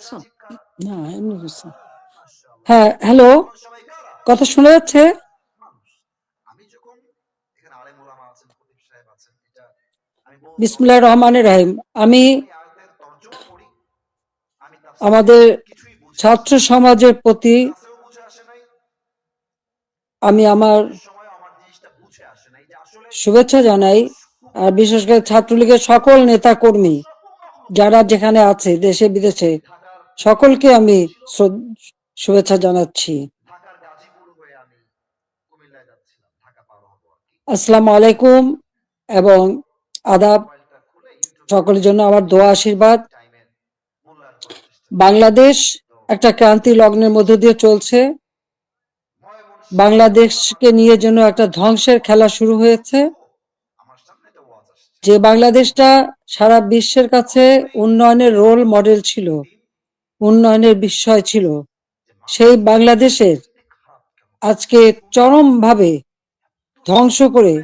দেখছো? না, এমনি বুঝছি। হ্যাঁ, হ্যালো, কথা শোনা যাচ্ছে? বিসমিল্লাহির রহমানির রহিম। আমি আমাদের ছাত্র সমাজের প্রতি আমি আমার শুভেচ্ছা জানাই, আর বিশেষ করে ছাত্রলীগের সকল নেতা কর্মী যারা যেখানে আছে দেশে বিদেশে, সকলকে আমি শুভেচ্ছা জানাচ্ছি। আসসালামু আলাইকুম এবং আদাব। সকলের জন্য আমার দোয়া আশীর্বাদ। বাংলাদেশ একটা ক্রান্তি লগ্নের মধ্য দিয়ে চলছে। বাংলাদেশকে নিয়ে যেন একটা ধ্বংসের খেলা শুরু হয়েছে, যে বাংলাদেশটা সারা বিশ্বের কাছে উন্নয়নের রোল মডেল ছিল, উন্নয়নের বিস্ময় ছিল, সেই বাংলাদেশের আজকে চরমভাবে ধ্বংস করে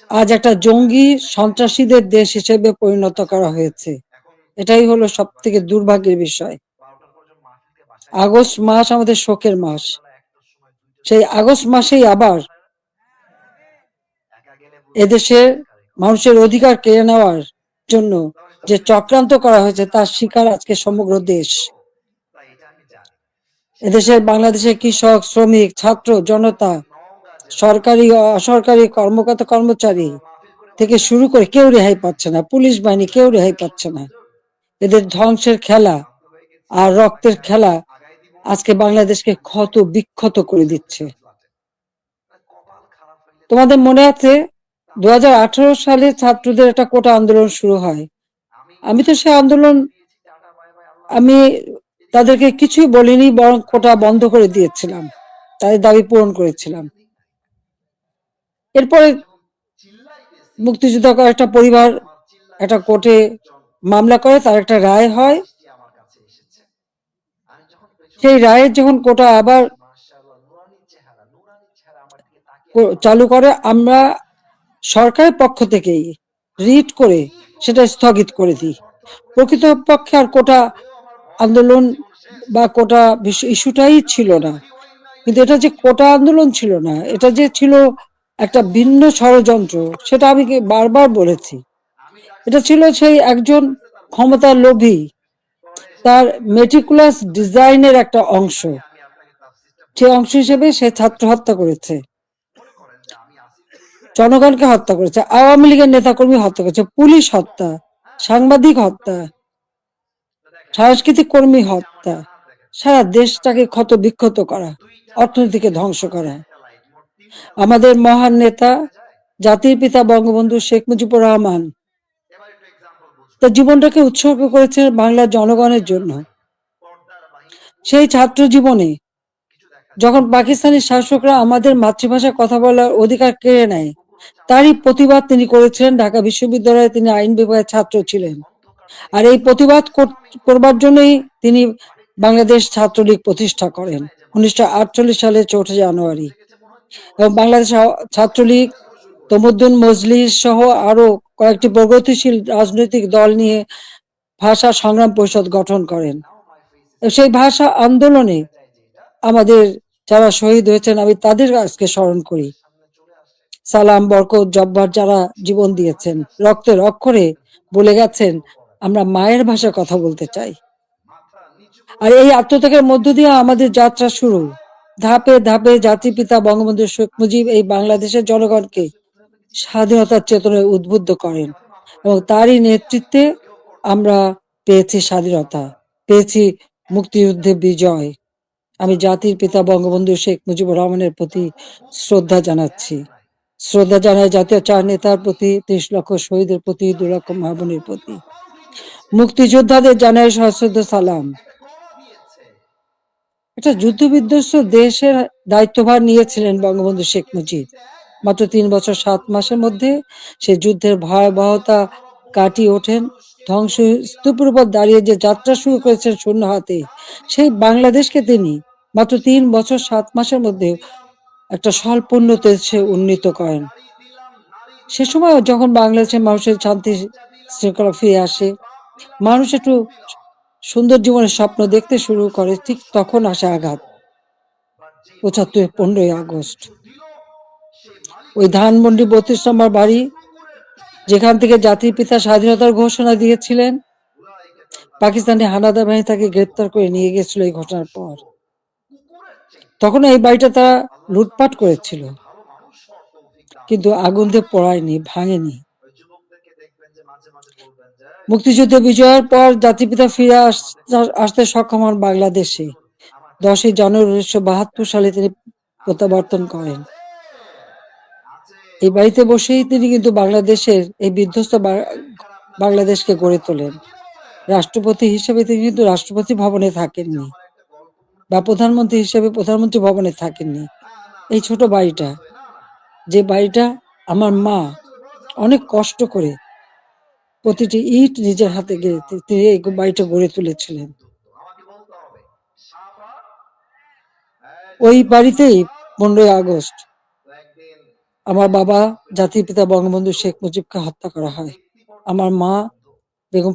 আজ একটা জঙ্গি সন্ত্রাসীদের দেশ হিসেবে পরিণত করা হয়েছে। এটাই হলো সব থেকে দুর্ভাগ্যের বিষয়। আগস্ট মাস আমাদের শোকের মাস। সেই আগস্ট মাসেই আবার এদেশের মানুষের অধিকার কেড়ে নেওয়ার জন্য যে চক্রান্ত করা হয়েছে তার শিকার আজকে সমগ্র দেশ। এদেশের বাংলাদেশের কৃষক, শ্রমিক, ছাত্র জনতা, সরকারি ও অসরকারি কর্মকর্তা কর্মচারী থেকে শুরু করে কেউ রেহাই পাচ্ছে না, পুলিশ বাহিনী কেউ রেহাই পাচ্ছে না। এদের ধ্বংসের খেলা আর রক্তের খেলা আজকে বাংলাদেশকে ক্ষত বিক্ষত করে দিচ্ছে। তোমাদের মনে আছে 2018 সালে ছাত্রদের একটা কোটা আন্দোলন শুরু হয়। আমি তো সে আন্দোলন আমি তাদেরকে কিছুই বলিনি, বরং কোটা বন্ধ করে দিয়েছিলাম, তাদের দাবি পূরণ করেছিলাম। এরপরে মুক্তিযোদ্ধা একটা পরিবার একটা কোর্টে মামলা করে, তার একটা রায় হয়। সেই রায়ের যখন কোটা আবার চালু করে, আমরা সরকারের পক্ষ থেকেই রিট করে সেটা স্থগিত করে দিই। প্রকৃতপক্ষে আর কোটা আন্দোলন বা কোটা ইস্যুটাই ছিল না, কিন্তু এটা যে কোটা আন্দোলন ছিল না, এটা যে ছিল একটা ভিন্ন ষড়যন্ত্র, সেটা আমি বারবার বলেছি। এটা ছিল সেই একজন ক্ষমতার লোভী, তার মেটিকুলাস ডিজাইনের একটা অংশ। সে অংশ হিসেবে সে ছাত্র হত্যা করেছে, জনগণকে হত্যা করেছে, আওয়ামী লীগের নেতাকর্মী হত্যা করেছে, পুলিশ হত্যা, সাংবাদিক হত্যা, সাংস্কৃতিক কর্মী হত্যা, সারা দেশটাকে ক্ষত বিক্ষত করা, অর্থনীতিকে ধ্বংস করা। আমাদের মহান নেতা জাতির পিতা বঙ্গবন্ধু শেখ মুজিবুর রহমান তার জীবনটাকে উৎসর্গ করেছেন বাংলার জনগণের জন্য। সেই ছাত্র জীবনে যখন পাকিস্তানি শাসকরা আমাদের মাতৃভাষায় কথা বলার অধিকার কেড়ে নেয়, তারই প্রতিবাদ তিনি করেছিলেন। ঢাকা বিশ্ববিদ্যালয়ে তিনি আইন বিভাগের ছাত্র ছিলেন, আর এই প্রতিবাদ করবার জন্যই তিনি বাংলাদেশ ছাত্রলীগ প্রতিষ্ঠা করেন 1948 সালের 4 জানুয়ারি। এবং বাংলাদেশ ছাত্রলীগ তমুদ্দুন মজলিস সহ আরো কয়েকটি প্রগতিশীল রাজনৈতিক দল নিয়ে ভাষা সংগ্রাম পরিষদ গঠন করেন। সেই ভাষা আন্দোলনে আমাদের যারা শহীদ হয়েছেন, আমি তাদের আজকে স্মরণ করি। সালাম, বরকত, জব্বার যারা জীবন দিয়েছেন, রক্তের অক্ষরে বলে গেছেন আমরা মায়ের ভাষায় কথা বলতে চাই। আর এই আত্মত্যাগের মধ্য দিয়ে আমাদের যাত্রা শুরু। ধাপে ধাপে জাতির পিতা বঙ্গবন্ধু শেখ মুজিব এই বাংলাদেশের জনগণকে স্বাধীনতার চেতনায় উদ্বুদ্ধ করেন, এবং তারই নেতৃত্বে আমরা পেয়েছি স্বাধীনতা, পেয়েছি মুক্তিযুদ্ধে বিজয়। আমি জাতির পিতা বঙ্গবন্ধু শেখ মুজিবুর রহমানের প্রতি শ্রদ্ধা জানাচ্ছি। শ্রদ্ধা জানাই জাতীয় চার নেতার প্রতি, 30 লক্ষ শহীদের প্রতি, 2 লক্ষ মা বোনের প্রতি। মুক্তিযোদ্ধাদের জানাই সশ্রদ্ধ সালাম। একটা যুদ্ধ বিধ্বস্ত দেশের দায়িত্বভার নিয়েছিলেন বঙ্গবন্ধু শেখ মুজিব। মাত্র 3 বছর 7 মাসের মধ্যে সে যুদ্ধের ভয়াবহতা কাটিয়ে ওঠেন। ধ্বংসস্তূপের উপর দাঁড়িয়ে যে যাত্রা শুরু করেছেন শূন্য হাতে, সেই বাংলাদেশকে তিনি মাত্র 3 বছর 7 মাসের মধ্যে একটা স্বল্পোন্নত সে উন্নীত করেন। সে সময় যখন বাংলাদেশের মানুষের শান্তি শৃঙ্খলা ফিরে আসে, মানুষ একটু সুন্দর জীবনের স্বপ্ন দেখতে শুরু করে, ঠিক তখন আসে আঘাত। ৭৫ 15ই আগস্ট। ওই ধানমন্ডি 32 নম্বর বাড়ি, যেখান থেকে জাতির পিতা স্বাধীনতার ঘোষণা দিয়েছিলেন, পাকিস্তানি হানাদার বাহিনী তাকে গ্রেপ্তার করে নিয়ে গেছিল এই ঘটনার পর। তখন এই বাড়িটা তারা লুটপাট করেছিল, কিন্তু আগুন দিয়ে পোড়ায়নি, ভাঙেনি। মুক্তিযুদ্ধে বিজয়ের পর জাতিপিতা ফিরে আসতে সক্ষম হন বাংলাদেশে। 10ই জানুয়ারি 1972 সালে তিনি প্রত্যাবর্তন করেন। এই বাড়িতে বসেই তিনি কিন্তু বাংলাদেশের এই বিধ্বস্ত বাংলাদেশকে গড়ে তোলেন। রাষ্ট্রপতি হিসেবে তিনি কিন্তু রাষ্ট্রপতি ভবনে থাকেননি, বা প্রধানমন্ত্রী হিসেবে প্রধানমন্ত্রী ভবনে থাকেননি। এই ছোট বাড়িটা, যে বাড়িটা আমার মা অনেক কষ্ট করে প্রতিটি ইট নিজের হাতে গেড়ে তিনি এই বাড়িটা গড়ে তুলেছিলেন। ওই বাড়িতেই 15ই আগস্ট আমার বাবা জাতির পিতা বঙ্গবন্ধু শেখ মুজিবকে হত্যা করা হয়। আমার মা বেগম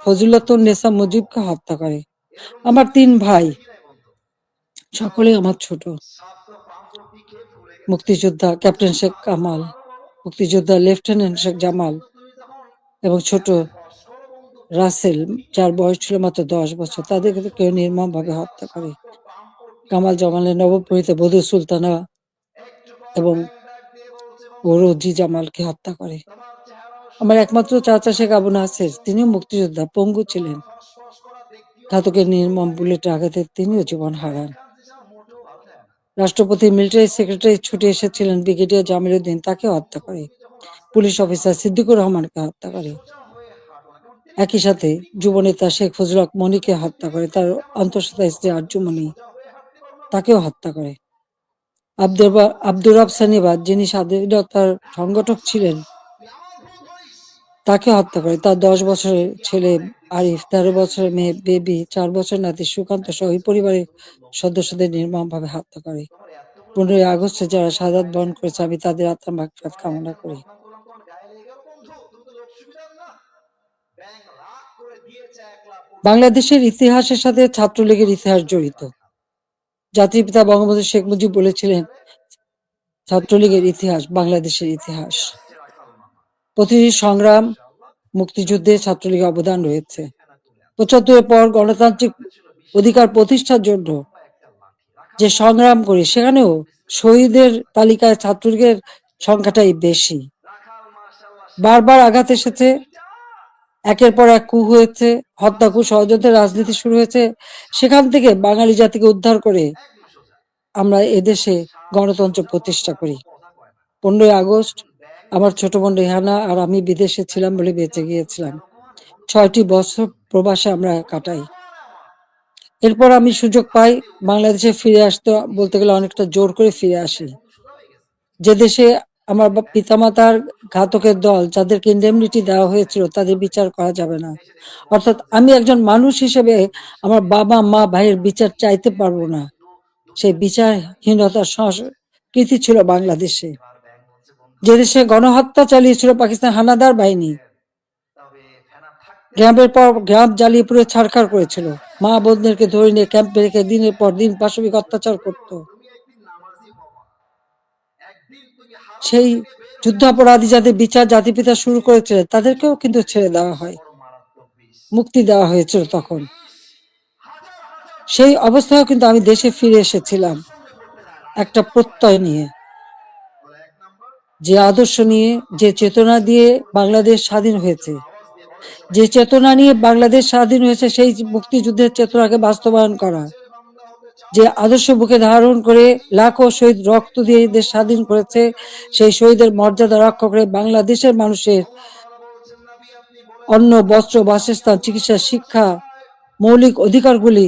ফজিলাতুন্নেসা মুজিবকে হত্যা করে। আমার 3 ভাই, সকলে আমার ছোট। মুক্তিযোদ্ধা ক্যাপ্টেন শেখ কামাল, মুক্তিযোদ্ধা লেফটেন্যান্ট শেখ জামাল এবং ছোট রাসেল, যার বয়স ছিল মাত্র 10 বছর। তাদেরকে কেউ নির্মমভাবে হত্যা করে। কামাল জামালের নবপরিণীতা বধূ সুলতানা এবং রোজি জামালকে হত্যা করে। আমার একমাত্র চাচা শেখ আবু নাসের, তিনিও মুক্তিযোদ্ধা, পঙ্গু ছিলেন। ঘাতকের নির্মম বুলেটের আঘাতে তিনিও জীবন হারান। রাষ্ট্রপতি মিলিটারি সেক্রেটারি ছুটে এসেছিলেন ব্রিগেডিয়ার জামিল উদ্দিন, তাকে হত্যা করে। পুলিশ অফিসার সিদ্দিকুর রহমানকে হত্যা করে। একই সাথে যুবনেতা শেখ ফজলুল হক মনিকে হত্যা করে। তার অন্তঃসত্ত্বা স্ত্রী আরজুমনি, তাকেও হত্যা করে। আব্দুর রব সানিবাদ, যিনি স্বাধীনতার সংগঠক ছিলেন, তাকে হত্যা করে। তার 10 বছরের ছেলে আরিফ, 13 বছরের মেয়ে বেবি, 4 বছরের নাতি সুকান্ত সহ ওই পরিবারের সদস্যদের নির্মমভাবে হত্যা করে। 15ই আগস্টে যারা শাহাদাত বরণ করেছে, আমি তাদের আত্মার মাগফিরাত কামনা করি। বাংলাদেশের ইতিহাসের সাথে ছাত্রলীগের ইতিহাস জড়িত। জাতির পিতা বঙ্গবন্ধু শেখ মুজিব বলেছিলেন, ছাত্রলীগের ইতিহাস বাংলাদেশের ইতিহাস। প্রতিটি সংগ্রাম, মুক্তিযুদ্ধে ছাত্রলীগের অবদান রয়েছে। 75-এর পর গণতান্ত্রিক অধিকার প্রতিষ্ঠার জন্য যে সংগ্রাম করি, সেখানেও শহীদের তালিকায় ছাত্রলীগের সংখ্যাটাই বেশি। বারবার আঘাত এসেছে, একের পর এক কূ হয়েছে, হত্যা, কূ, ষড়যন্ত্রের রাজনীতি শুরু হয়েছে। সেখান থেকে বাঙালি জাতিকে উদ্ধার করে আমরা এদেশে গণতন্ত্র প্রতিষ্ঠা করি। 15ই আগস্ট আমার ছোট বোন রেহানা আর আমি বিদেশে ছিলাম বলে বেঁচে গিয়েছিলাম। 6টি বছর প্রবাসে আমরা কাটাই। এরপর আমি সুযোগ পাই বাংলাদেশে ফিরে আসতে, বলতে গেলে অনেকটা জোর করে ফিরে আসি। যে দেশে আমার পিতামাতার ঘাতকের দল, যাদেরকে ইন্ডেমনিটি দেওয়া হয়েছিল, তাদের বিচার করা যাবে না। অর্থাৎ আমি একজন মানুষ হিসেবে আমার বাবা মা ভাইয়ের বিচার চাইতে পারবো না। সেই বিচারহীনতার সংস্কৃতি ছিল বাংলাদেশে। যে দেশে গণহত্যা চালিয়েছিল পাকিস্তান হানাদার বাহিনী, গ্রামের পর গ্রাম জ্বালিয়ে পুড়ে ছাড়খাড় করেছিল, মা বোনদেরকে ধরে নিয়ে ক্যাম্পে রেখে দিনের পর দিন পাশবিক অত্যাচার করত। সেই যুদ্ধাপরাধী যাদের বিচার জাতিপিতা শুরু করেছিলেন, তাদেরকেও কিন্তু ছেড়ে দেওয়া হয়, মুক্তি দেওয়া হয়েছিল তখন। সেই অবস্থায়ও কিন্তু আমি দেশে ফিরে এসেছিলাম একটা প্রত্যয় নিয়ে, যে আদর্শ নিয়ে, যে চেতনা দিয়ে বাংলাদেশ স্বাধীন হয়েছে। যে চেতনা নিয়ে বাংলাদেশ স্বাধীন হয়েছে, সেই মুক্তিযুদ্ধের চেতনাকে বাস্তবায়ন করা। যে আদর্শ বুকে ধারণ করে লাখো শহীদ রক্ত দিয়ে দেশ স্বাধীন করেছে, সেই শহীদের মর্যাদা রক্ষা করে বাংলাদেশের মানুষের অন্ন, বস্ত্র, বাসস্থান, চিকিৎসা, শিক্ষা, মৌলিক অধিকারগুলি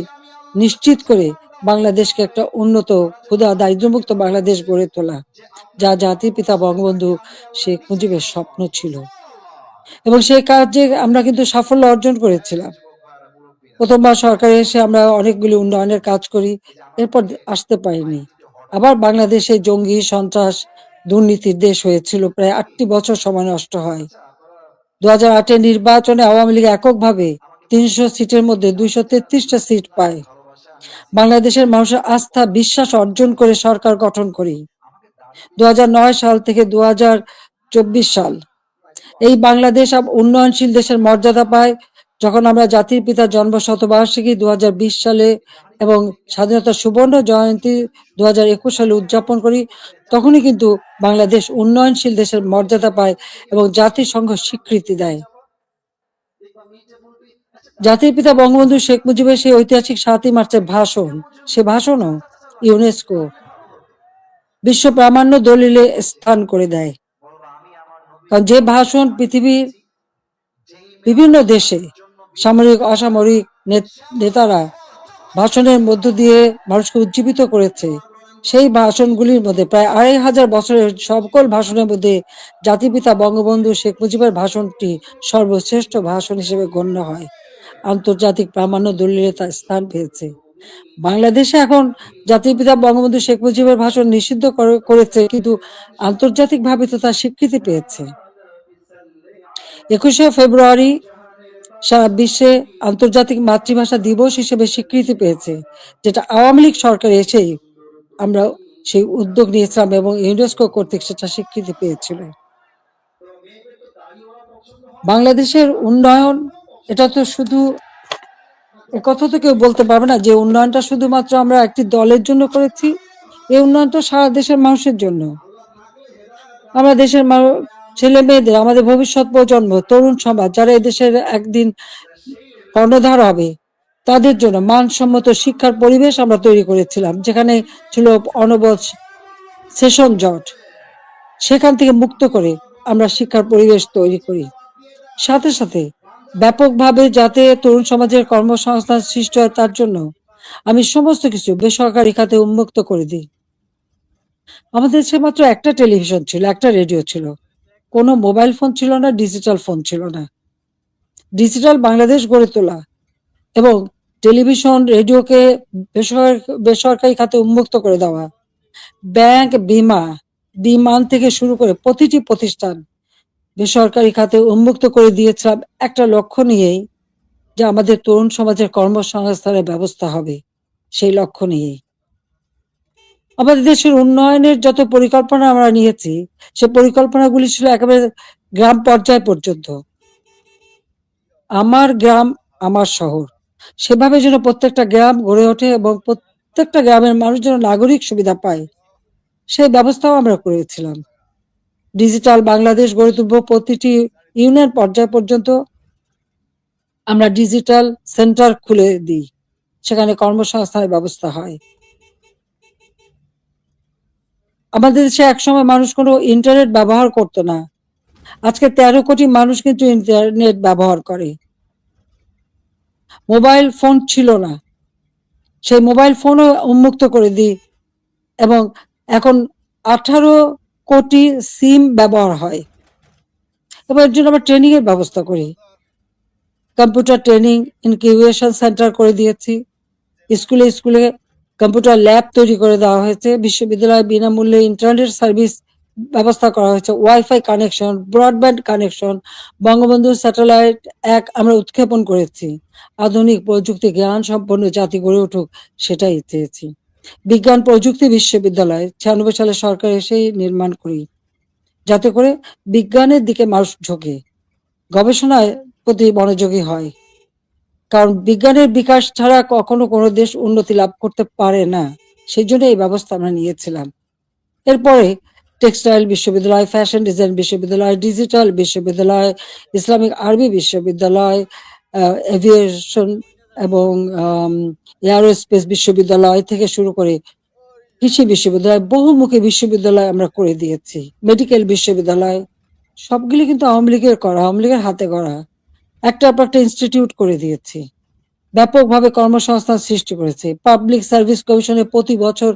নিশ্চিত করে বাংলাদেশকে একটা উন্নত, ক্ষুধা, দারিদ্র্যমুক্ত বাংলাদেশ গড়ে তোলা, যা জাতির পিতা বঙ্গবন্ধু শেখ মুজিবের স্বপ্ন ছিল। এবং সেই কাজে আমরা কিন্তু সাফল্য অর্জন করেছিলাম। প্রথমবার সরকারে এসে আমরা অনেকগুলি উন্নয়নের কাজ করি, এরপর আসতে পারিনি। আবার বাংলাদেশে জঙ্গি, সন্ত্রাস, দুর্নীতির দেশ হয়েছিল। প্রায় 8টি বছর সময় নষ্ট হয়। 2008-এর নির্বাচনে আওয়ামী লীগ এককভাবে 300 সিটের মধ্যে 233টা সিট পায়। বাংলাদেশের মানুষের আস্থা বিশ্বাস অর্জন করে সরকার গঠন করি 2009 সাল থেকে 2024 সাল। এই বাংলাদেশ উন্নয়নশীল দেশের মর্যাদা পায় যখন আমরা জাতির পিতার জন্ম শতবার্ষিকী 2020 সালে এবং স্বাধীনতার সুবর্ণ জয়ন্তী 2021 সালে উদযাপন করি, তখনই কিন্তু বাংলাদেশ উন্নয়নশীল দেশের মর্যাদা পায় এবং জাতিসংঘ স্বীকৃতি দেয়। জাতির পিতা বঙ্গবন্ধু শেখ মুজিবের সেই ঐতিহাসিক 7ই মার্চের ভাষণ, সে ভাষণও ইউনেস্কো বিশ্ব প্রামাণ্য দলিলে স্থান করে দেয়। কারণ যে ভাষণ পৃথিবীর বিভিন্ন দেশে সামরিক অসামরিক নেতারা ভাষণের মধ্য দিয়ে মানুষকে উজ্জীবিত করেছে, সেই ভাষণগুলির মধ্যে প্রায় 2500 বছরের সকল ভাষণের মধ্যে জাতিপিতা বঙ্গবন্ধু শেখ মুজিবের ভাষণটি সর্বশ্রেষ্ঠ ভাষণ হিসেবে গণ্য হয়। আন্তর্জাতিক প্রামাণ্য দলিলে তার স্থান পেয়েছে। বাংলাদেশে এখন জাতির পিতা বঙ্গবন্ধু শেখ মুজিবের ভাষণ নিষিদ্ধ করেছে, কিন্তু আন্তর্জাতিকভাবে তো তার স্বীকৃতি পেয়েছে। 21শে ফেব্রুয়ারি সারা বিশ্বে আন্তর্জাতিক মাতৃভাষা দিবস হিসেবে স্বীকৃতি পেয়েছে, যেটা আওয়ামী লীগ সরকার এসেই আমরা সেই উদ্যোগ নিয়েছিলাম এবং ইউনেস্কো কর্তৃক সেটা স্বীকৃতি পেয়েছিল। বাংলাদেশের উন্নয়ন, এটা তো শুধু একথা তো কেউ বলতে পারবে না যে উন্নয়নটা শুধুমাত্র আমরা একটি দলের জন্য করেছি। এই উন্নয়নটা সারা দেশের মানুষের জন্য। আমরা দেশের ছেলে মেয়েদের, আমাদের ভবিষ্যৎ প্রজন্ম, তরুণ সমাজ, যারা এই দেশের একদিন কর্ণধার হবে, তাদের জন্য মানসম্মত শিক্ষার পরিবেশ আমরা তৈরি করেছিলাম, যেখানে ছিল অনবরত সেশন জট। সেখান থেকে মুক্ত করে আমরা শিক্ষার পরিবেশ তৈরি করি। সাথে সাথে ব্যাপকভাবে যাতে তরুণ সমাজের কর্মসংস্থান সৃষ্টি হয়, তার জন্য আমি সমস্ত কিছু বেসরকারি খাতে উন্মুক্ত করে দিই। আমাদের দেশে মাত্র একটা টেলিভিশন ছিল, একটা রেডিও ছিল, কোনো মোবাইল ফোন ছিল না, ডিজিটাল ফোন ছিল না। ডিজিটাল বাংলাদেশ গড়ে তোলা এবং টেলিভিশন রেডিওকে বেসরকারি খাতে উন্মুক্ত করে দেওয়া, ব্যাংক, বিমান থেকে শুরু করে প্রতিটি প্রতিষ্ঠান বেসরকারি খাতে উন্মুক্ত করে দিয়েছিলাম একটা লক্ষ্য নিয়েই, যে আমাদের তরুণ সমাজের কর্মসংস্থানের ব্যবস্থা হবে। সেই লক্ষ্য নিয়েই আমাদের দেশের উন্নয়নের যত পরিকল্পনা আমরা নিয়েছি, সে পরিকল্পনাগুলি ছিল একেবারে গ্রাম পর্যায় পর্যন্ত। আমার গ্রাম আমার শহর, সেভাবে যেন প্রত্যেকটা গ্রাম গড়ে ওঠে এবং প্রত্যেকটা গ্রামের মানুষ যেন নাগরিক সুবিধা পায়, সেই ব্যবস্থাও আমরা করেছিলাম। ডিজিটাল বাংলাদেশ গড়ে তুলব, প্রতিটি ইউনিয়ন পর্যায় পর্যন্ত আমরা ডিজিটাল সেন্টার খুলে দিই, সেখানে কর্মসংস্থানের ব্যবস্থা হয়। আমাদের দেশে একসময় মানুষ কোনো ইন্টারনেট ব্যবহার করতো না, আজকে 13 কোটি মানুষ কিন্তু ইন্টারনেট ব্যবহার করে। মোবাইল ফোন ছিল না, সেই মোবাইল ফোনও উন্মুক্ত করে দিই এবং এখন 18 কোটি সিম ব্যবহার হয়। এবং এর জন্য আমরা ট্রেনিং এর ব্যবস্থা করি, কম্পিউটার ট্রেনিং ইনকিউবেশন সেন্টার করে দিয়েছি, স্কুলে স্কুলে কম্পিউটার ল্যাব তৈরি করে দেওয়া হয়েছে, বিশ্ববিদ্যালয়ে বিনামূল্যে ইন্টারনেট সার্ভিস ব্যবস্থা করা হয়েছে, wifi connection, broadband connection, Bangabandhu satellite 1 আমরা উৎক্ষেপণ করেছি। আধুনিক প্রযুক্তি জ্ঞান সম্পন্ন জাতি গড়ে উঠুক, সেটাই চেয়েছি। বিজ্ঞান প্রযুক্তি বিশ্ববিদ্যালয় 96 সালে সরকার এসেই নির্মাণ করি, যাতে করে বিজ্ঞানের দিকে মানুষ ঝোঁকে, গবেষণায় প্রতি মনোযোগী হয়। কারণ বিজ্ঞানের বিকাশ ছাড়া কখনো কোনো দেশ উন্নতি লাভ করতে পারে না, সেই জন্য এই ব্যবস্থা আমরা নিয়েছিলাম। এরপরে টেক্সটাইল বিশ্ববিদ্যালয়, ফ্যাশন ডিজাইন বিশ্ববিদ্যালয়, ডিজিটাল বিশ্ববিদ্যালয়, ইসলামিক আরবি বিশ্ববিদ্যালয়, এভিয়েশন এবং এয়ারোস্পেস বিশ্ববিদ্যালয় থেকে শুরু করে কৃষি বিশ্ববিদ্যালয়, বহুমুখী বিশ্ববিদ্যালয় আমরা করে দিয়েছি, মেডিকেল বিশ্ববিদ্যালয়, সবগুলি কিন্তু আওয়ামী লীগের করা, আওয়ামী লীগের হাতে গড়া। একটার পর একটা ইনস্টিটিউট করে দিয়েছি, ব্যাপকভাবে কর্মসংস্থান সৃষ্টি করেছে। পাবলিক সার্ভিস কমিশনে প্রতি বছর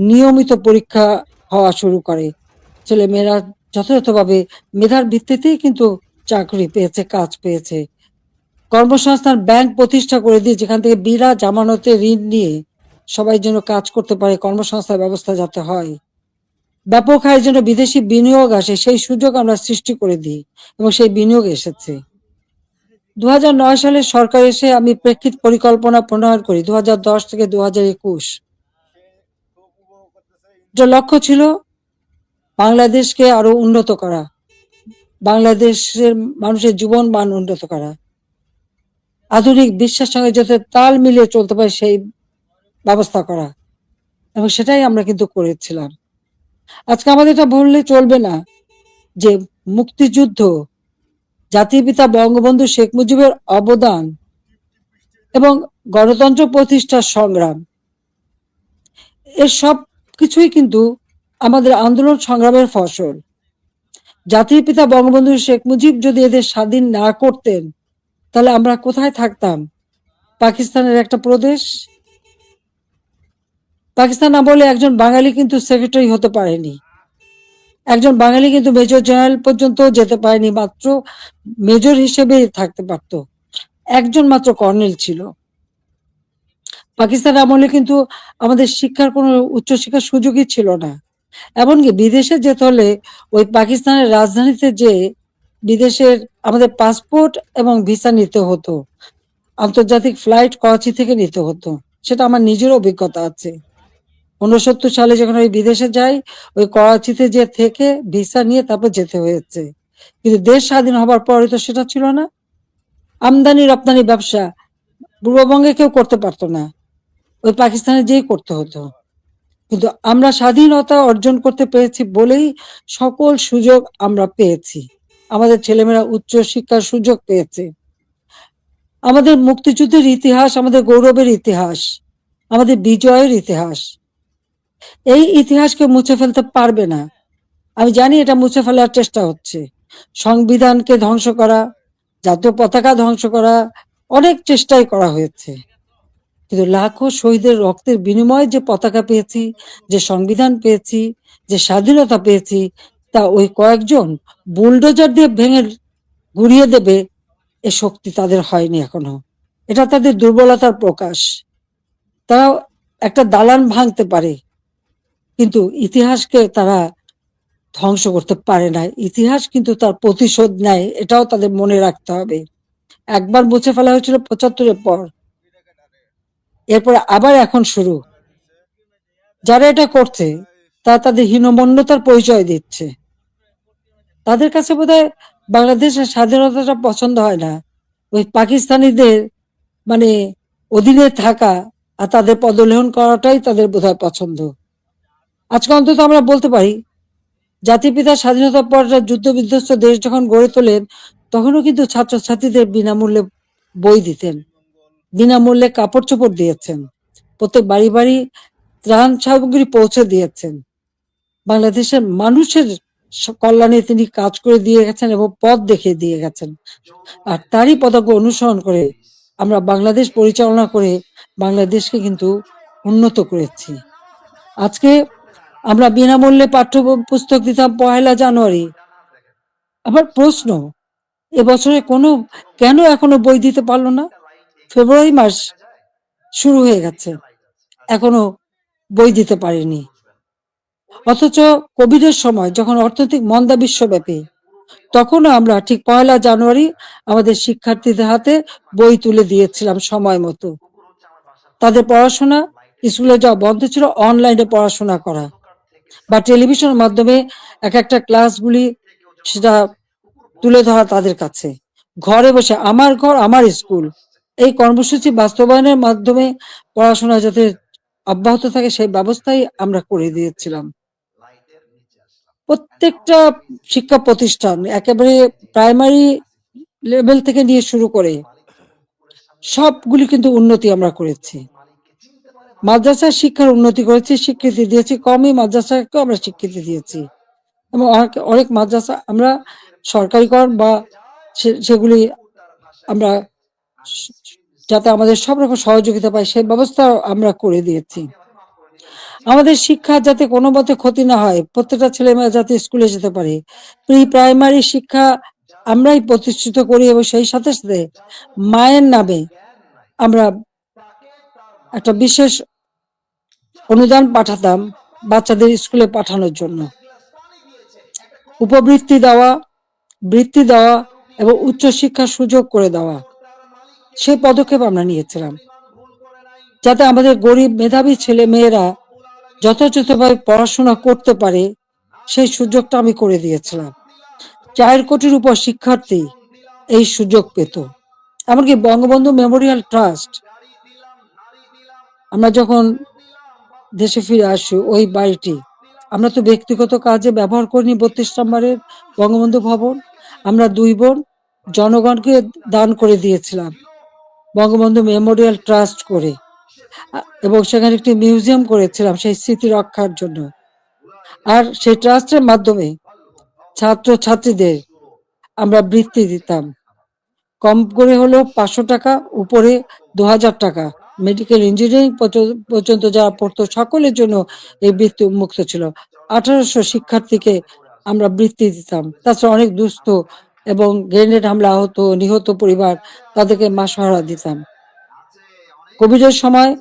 নিয়মিত পরীক্ষা হওয়া শুরু করে, ছেলে মেয়েরা যথাযথভাবে মেধার ভিত্তিতেই কিন্তু চাকরি পেয়েছে, কাজ পেয়েছে। কর্মসংস্থান ব্যাংক প্রতিষ্ঠা করে দিয়ে, যেখান থেকে বিনা জামানতে ঋণ নিয়ে সবাই যেন কাজ করতে পারে, কর্মসংস্থান ব্যবস্থা যাতে হয়। ব্যাপক হারে যেন বিদেশি বিনিয়োগ আসে, সেই সুযোগ আমরা সৃষ্টি করে দিই এবং সেই বিনিয়োগ এসেছে। 2009 সালে সরকার এসে আমি প্রেক্ষিত পরিকল্পনা প্রণয়ন করি 2010 থেকে 2021। যে লক্ষ্য ছিল বাংলাদেশকে আরো উন্নত করা, বাংলাদেশের মানুষের জীবন মান উন্নত করা, আধুনিক বিশ্বের সঙ্গে যাতে তাল মিলিয়ে চলতে পারে সেই ব্যবস্থা করা, এবং সেটাই আমরা কিন্তু করেছিলাম। আজকে আমাদের এটা বললে চলবে না যে মুক্তিযুদ্ধ, জাতির পিতা বঙ্গবন্ধু শেখ মুজিবের অবদান এবং গণতন্ত্র প্রতিষ্ঠার সংগ্রাম, এর সব কিছুই কিন্তু আমাদের আন্দোলন সংগ্রামের ফসল। জাতির পিতা বঙ্গবন্ধু শেখ মুজিব যদি এদের স্বাধীন না করতেন, তাহলে আমরা কোথায় থাকতাম? পাকিস্তানের একটা প্রদেশ। পাকিস্তান না বলে একজন বাঙালি কিন্তু সেক্রেটারি হতে পারেনি, একজন বাঙালি কিন্তু মেজর জেনারেল পর্যন্ত যেতে পারেনি, মাত্র মেজর হিসেবে থাকতে পারত, একজন মাত্র কর্নেল ছিল। পাকিস্তান আমলে কিন্তু আমাদের শিক্ষার কোনো উচ্চশিক্ষার সুযোগই ছিল না। এমনকি বিদেশে যেতে হলে ওই পাকিস্তানের রাজধানীতে যে বিদেশের আমাদের পাসপোর্ট এবং ভিসা নিতে হতো, আন্তর্জাতিক ফ্লাইট করাচি থেকে নিতে হতো। সেটা আমার নিজের অভিজ্ঞতা আছে। 69 সালে যখন ওই বিদেশে যাই, ওই করাচিতে যে থেকে ভিসা নিয়ে তারপর যেতে হয়েছে। কিন্তু দেশ স্বাধীন হবার পরে তো সেটা ছিল না। আমদানি রপ্তানি ব্যবসা পূর্ববঙ্গে কেউ করতে পারতো না, ওই পাকিস্তানে যেই করতে হতো। কিন্তু আমরা স্বাধীনতা অর্জন করতে পেরেছি বলেই সকল সুযোগ আমরা পেয়েছি, আমাদের ছেলেমেয়েরা উচ্চ শিক্ষার সুযোগ পেয়েছে। আমাদের মুক্তিযুদ্ধের ইতিহাস আমাদের গৌরবের ইতিহাস, আমাদের বিজয়ের ইতিহাস। এই ইতিহাসকে মুছে ফেলতে পারবে না। আমি জানি এটা মুছে ফেলার চেষ্টা হচ্ছে, সংবিধানকে ধ্বংস করা, জাতীয় পতাকা ধ্বংস করা, অনেক চেষ্টাই করা হয়েছে। কিন্তু লাখো শহীদের রক্তের বিনিময়ে যে পতাকা পেয়েছি, যে সংবিধান পেয়েছি, যে স্বাধীনতা পেয়েছি, তা ওই কয়েকজন বুলডোজার দিয়ে ভেঙে গুড়িয়ে দেবে এ শক্তি তাদের হয়নি এখনো। এটা তাদের দুর্বলতার প্রকাশ। তারা একটা দালান ভাঙতে পারে, কিন্তু ইতিহাসকে তারা ধ্বংস করতে পারে না। ইতিহাস কিন্তু তার প্রতিশোধ নেয়, এটাও তাদের মনে রাখতে হবে। একবার মুছে ফেলা হয়েছিল 75-এর পর, এরপরে আবার এখন শুরু। যারা এটা করছে তারা তাদের হীনমন্যতার পরিচয় দিচ্ছে। তাদের কাছে বোধহয় বাংলাদেশের স্বাধীনতাটা পছন্দ হয় না, ওই পাকিস্তানিদের মানে অধীনে থাকা আর তাদের পদলেহন করাটাই তাদের বোধহয় পছন্দ। আজকে অন্তত আমরা বলতে পারি, জাতির পিতা স্বাধীনতার পর যুদ্ধ বিধ্বস্ত দেশ যখন গড়ে তোলেন, তখনও কিন্তু ছাত্রছাত্রীদের বিনামূল্যে বই দিতেন, বিনামূল্যে কাপড় চোপড় দিয়েছেন, প্রত্যেক বাড়ি বাড়ি ত্রাণ সামগ্রী পৌঁছে দিয়েছেন। বাংলাদেশের মানুষের কল্যাণে তিনি কাজ করে দিয়ে গেছেন এবং পথ দেখিয়ে দিয়ে গেছেন। আর তারই পতাকা অনুসরণ করে আমরা বাংলাদেশ পরিচালনা করে বাংলাদেশকে কিন্তু উন্নত করেছি। আজকে আমরা বিনামূল্যে পাঠ্য পুস্তক দিতাম 1 জানুয়ারি। আমার প্রশ্ন, এবছরে কেন এখনো বই দিতে পারলো না? ফেব্রুয়ারি মাস শুরু হয়ে গেছে, এখনো বই দিতে পারেনি। অথচ কোভিডের সময় যখন অর্থনৈতিক মন্দা বিশ্বব্যাপী, তখনও আমরা ঠিক 1 জানুয়ারি আমাদের শিক্ষার্থীদের হাতে বই তুলে দিয়েছিলাম সময় মতো। তাদের পড়াশোনা, স্কুলে যাওয়া বন্ধ ছিল, অনলাইনে পড়াশোনা করা বা টেলিভিশনের মাধ্যমে একটা ক্লাসগুলি সেটা তুলে ধরা তাদের কাছে। ঘরে বসে আমার ঘর আমার স্কুল, এই কর্মসূচি বাস্তবায়নের মাধ্যমে পড়াশোনা যাতে অব্যাহত থাকে সেই ব্যবস্থাই আমরা করে দিয়েছিলাম। প্রত্যেকটা শিক্ষা প্রতিষ্ঠান একেবারে প্রাইমারি লেভেল থেকে নিয়ে শুরু করে সবগুলি কিন্তু উন্নতি আমরা করেছি। মাদ্রাসার শিক্ষার উন্নতি করেছি, স্বীকৃতি দিয়েছি, কমই মাদ্রাসাকেও আমরা স্বীকৃতি দিয়েছি, এবং অনেক মাদ্রাসা আমরা সরকারিকরণ বা সেগুলি আমরা যাতে আমাদের সব রকম সহযোগিতা পাই সেই ব্যবস্থা আমরা করে দিয়েছি। আমাদের শিক্ষা যাতে কোনো মতে ক্ষতি না হয়, প্রত্যেকটা ছেলেমেয়েরা যাতে স্কুলে যেতে পারে, প্রি প্রাইমারি শিক্ষা আমরাই প্রতিষ্ঠিত করি, এবং সেই সাথে সাথে মায়ের নামে আমরা একটা বিশেষ অনুদান পাঠাতাম বাচ্চাদের স্কুলে পাঠানোর জন্য। উপবৃত্তি দেওয়া, বৃত্তি দেওয়া, এবং উচ্চশিক্ষার সুযোগ করে দেওয়া, সেই পদক্ষেপ আমরা নিয়েছিলাম, যাতে আমাদের গরিব মেধাবী ছেলে মেয়েরা যথাযথভাবে পড়াশোনা করতে পারে। সেই সুযোগটা আমি করে দিয়েছিলাম। 4 কোটির উপর শিক্ষার্থী এই সুযোগ পেত। এমনকি বঙ্গবন্ধু মেমোরিয়াল ট্রাস্ট, আমরা যখন দেশে ফিরে আসি, ওই বাড়িটি আমরা তো ব্যক্তিগত কাজে ব্যবহার করিনি। 32 নম্বরের বঙ্গবন্ধু ভবন আমরা 2 বোন জনগণকে দান করে দিয়েছিলাম বঙ্গবন্ধু মেমোরিয়াল ট্রাস্ট করে, এবং সেখানে একটি মিউজিয়াম করেছিলাম সেই স্মৃতি রক্ষার জন্য। আর সেই ট্রাস্টের মাধ্যমে ছাত্র ছাত্রীদের আমরা বৃত্তি দিতাম, কম করে হলেও 500 টাকা, উপরে 2000 টাকা। মেডিকেল ইঞ্জিনিয়ারিং পর্যন্ত যারা পড়তো সকলের জন্য এই বৃত্তি উন্মুক্ত ছিল। 1800 শিক্ষার্থীকে আমরা বৃত্তি দিতাম। তাছাড়া অনেক দুস্থ এবং গ্রেনেড হামলা আহত নিহত পরিবার, তাদেরকে মাসহারা দিতাম। কোভিডের সময়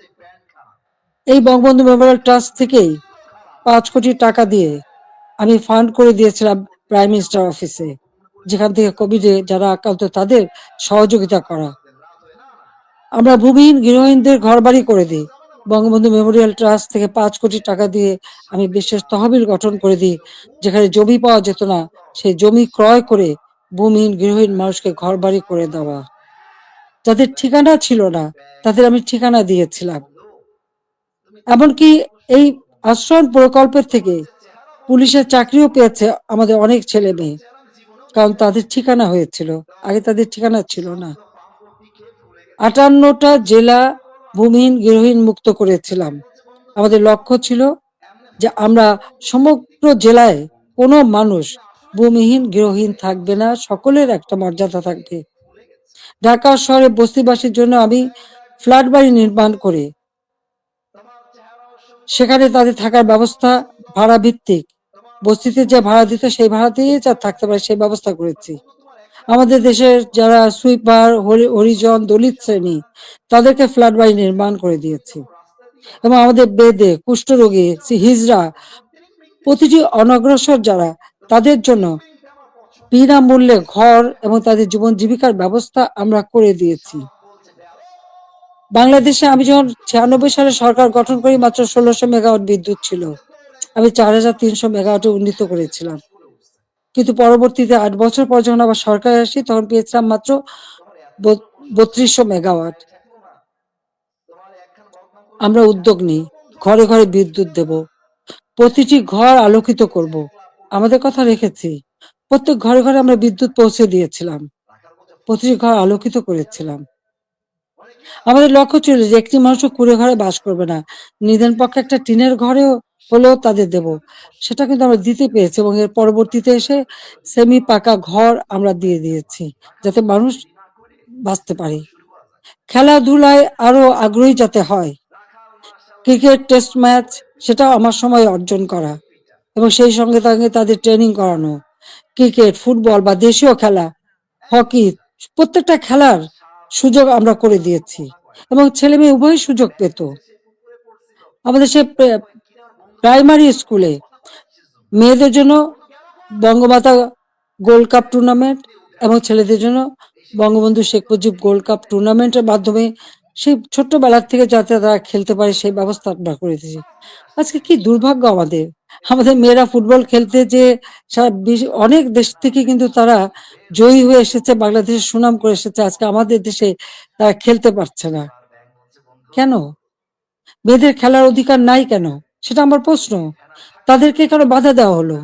এই বঙ্গবন্ধু মেমোরিয়াল ট্রাস্ট থেকেই 5 কোটি টাকা দিয়ে আমি ফান্ড করে দিয়েছিলাম প্রাইম মিনিস্টার অফিসে, যেখান থেকে কোভিডে যারা আক্রান্ত তাদের সহযোগিতা করা। আমরা ভূমিহীন গৃহহীনদের ঘরবাড়ি করে দিই। বঙ্গবন্ধু মেমোরিয়াল ট্রাস্ট থেকে 5 কোটি টাকা দিয়ে আমি বিশেষ তহবিল গঠন করে দিই, যেখানে জমি পাওয়া যেত না সেই জমি ক্রয় করে ভূমিহীন গৃহহীন মানুষকে ঘরবাড়ি করে দেওয়া। যাদের ঠিকানা ছিল না তাদের আমি ঠিকানা দিয়েছিলাম। এমনকি এই আশ্রয়ণ প্রকল্পের থেকে পুলিশের চাকরিও পেয়েছে আমাদের অনেক ছেলে মেয়ে, কারণ তাদের ঠিকানা হয়েছিল, আগে তাদের ঠিকানা ছিল না। 58টা জেলা ভূমিহীন গৃহহীন মুক্ত করেছিলাম। আমাদের লক্ষ্য ছিল যে আমরা সমগ্র জেলায় কোনো মানুষ ভূমিহীন গৃহহীন থাকবে না, সকলের একটা মর্যাদা থাকবে। ঢাকা শহরে বস্তিবাসীর জন্য আমি ফ্ল্যাট বাড়ি নির্মাণ করে সেখানে তাদের থাকার ব্যবস্থা ভাড়া ভিত্তিক, বস্তিতে যে ভাড়া দিত সেই ভাড়াতেই যা থাকতে পারে সেই ব্যবস্থা করেছি। আমাদের দেশের যারা সুইপার, হরিজন, দলিত শ্রেণী, তাদেরকে ফ্ল্যাট বাড়ি নির্মাণ করে দিয়েছি। এবং আমাদের বেদে কুষ্ঠরোগী, হিজড়া, প্রতিটি অনগ্রসর যারা, তাদের জন্য বিনামূল্যে ঘর এবং তাদের জীবন জীবিকার ব্যবস্থা আমরা করে দিয়েছি। বাংলাদেশে আমি যখন 96 সালে সরকার গঠন করি, মাত্র 1600 মেগাওয়াট বিদ্যুৎ ছিল। আমি 4300 মেগাওয়াটে উন্নীত করেছিলাম। কিন্তু পরবর্তীতে 8 বছর পর যখন আবার সরকারে আসি, তখন পেয়েছিলাম মাত্র 3200 মেগাওয়াট। আমরা উদ্যোগ নিই, ঘরে ঘরে বিদ্যুৎ দেব, প্রতিটি ঘর আলোকিত করব। আমাদের কথা রেখেছি, প্রত্যেক ঘরে ঘরে আমরা বিদ্যুৎ পৌঁছে দিয়েছিলাম, প্রতিটি ঘর আলোকিত করেছিলাম। আমাদের লক্ষ্য ছিল যে একটি মানুষও কুড়ে ঘরে বাস করবে না, নিদেন পক্ষে একটা টিনের ঘরেও হলেও তাদের দেব। সেটা কিন্তু আমরা দিতে পেরেছি, এবং এর পরবর্তীতে এসে সেমি পাকা ঘর আমরা দিয়ে দিয়েছি, যাতে মানুষ বাঁচতে পারে। খেলাধুলায় আরো আগ্রহী যাতে হয়, ক্রিকেট টেস্ট ম্যাচ, সেটাও আমার সময় অর্জন করা, এবং সেই সঙ্গে সঙ্গে তাদের ট্রেনিং করানো। ক্রিকেট, ফুটবল বা দেশীয় খেলা, হকি, প্রত্যেকটা খেলার সুযোগ আমরা করে দিয়েছি, এবং ছেলে মেয়ে উভয় সুযোগ পেত। আমাদের সে প্রাইমারি স্কুলে মেয়েদের জন্য বঙ্গমাতা গোল্ড কাপ টুর্নামেন্ট এবং ছেলেদের জন্য বঙ্গবন্ধু শেখ মুজিব গোল্ড কাপ টুর্নামেন্টের মাধ্যমে সেই ছোট্টবেলার থেকে যাতে তারা খেলতে পারে সেই ব্যবস্থা আমরা করে দিয়েছি। আজকে কি দুর্ভাগ্য আমাদের, আমাদের মেয়েরা ফুটবল খেলতে যে অনেক দেশ থেকে কিন্তু তারা জয়ী হয়ে এসেছে, বাংলাদেশের সুনাম করে এসেছে। আজকে আমাদের দেশে তারা খেলতে পারছে না কেন? মেয়েদের খেলার অধিকার নাই কেন, সেটা আমার প্রশ্ন। তাদেরকে কেন বাধা দেওয়া হলো?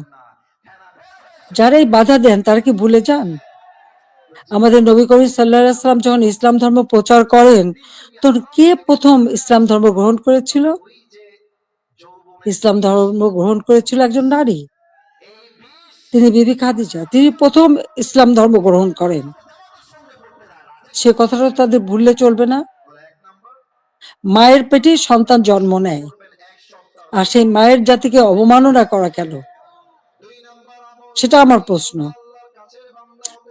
যারাই বাধা দেন তারা কি ভুলে যান আমাদের নবী করিম সাল্লাল্লাহু আলাইহি ওয়াসাল্লাম যখন ইসলাম ধর্ম প্রচার করেন, তখন কে প্রথম ইসলাম ধর্ম গ্রহণ করেছিল? ইসলাম ধর্ম গ্রহণ করেছিল একজন নারী, তিনি বিবি খাদিজা। তিনি প্রথম ইসলাম ধর্ম গ্রহণ করেন। সে কথাটা তাদের ভুললে চলবে না। মায়ের পেটে সন্তান জন্ম নেয়, আর সেই মায়ের জাতিকে অবমাননা করা কেন, সেটা আমার প্রশ্ন।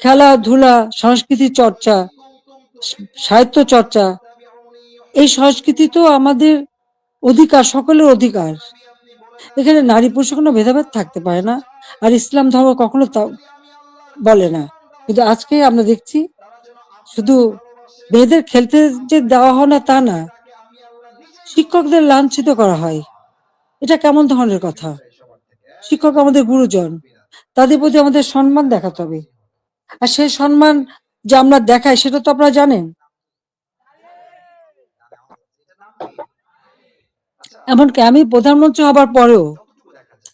খেলাধুলা, সংস্কৃতি চর্চা, সাহিত্য চর্চা, এই সংস্কৃতি তো আমাদের অধিকার, সকলের অধিকার। এখানে নারী পুরুষের কোনো ভেদাভেদ থাকতে পারে না, আর ইসলাম ধর্ম কখনো তা বলে না। কিন্তু আজকে আমরা দেখছি শুধু মেয়েদের খেলতে যে দেওয়া হয় না তা না, শিক্ষকদের লাঞ্ছিত করা হয়। এটা কেমন ধরনের কথা? শিক্ষক আমাদের গুরুজন, তাদের প্রতি আমাদের সম্মান দেখাতে হবে। আর সেই সম্মান যে আমরা দেখাই সেটা তো আপনারা জানেন। এমনকি আমি প্রধানমন্ত্রী হবার পরেও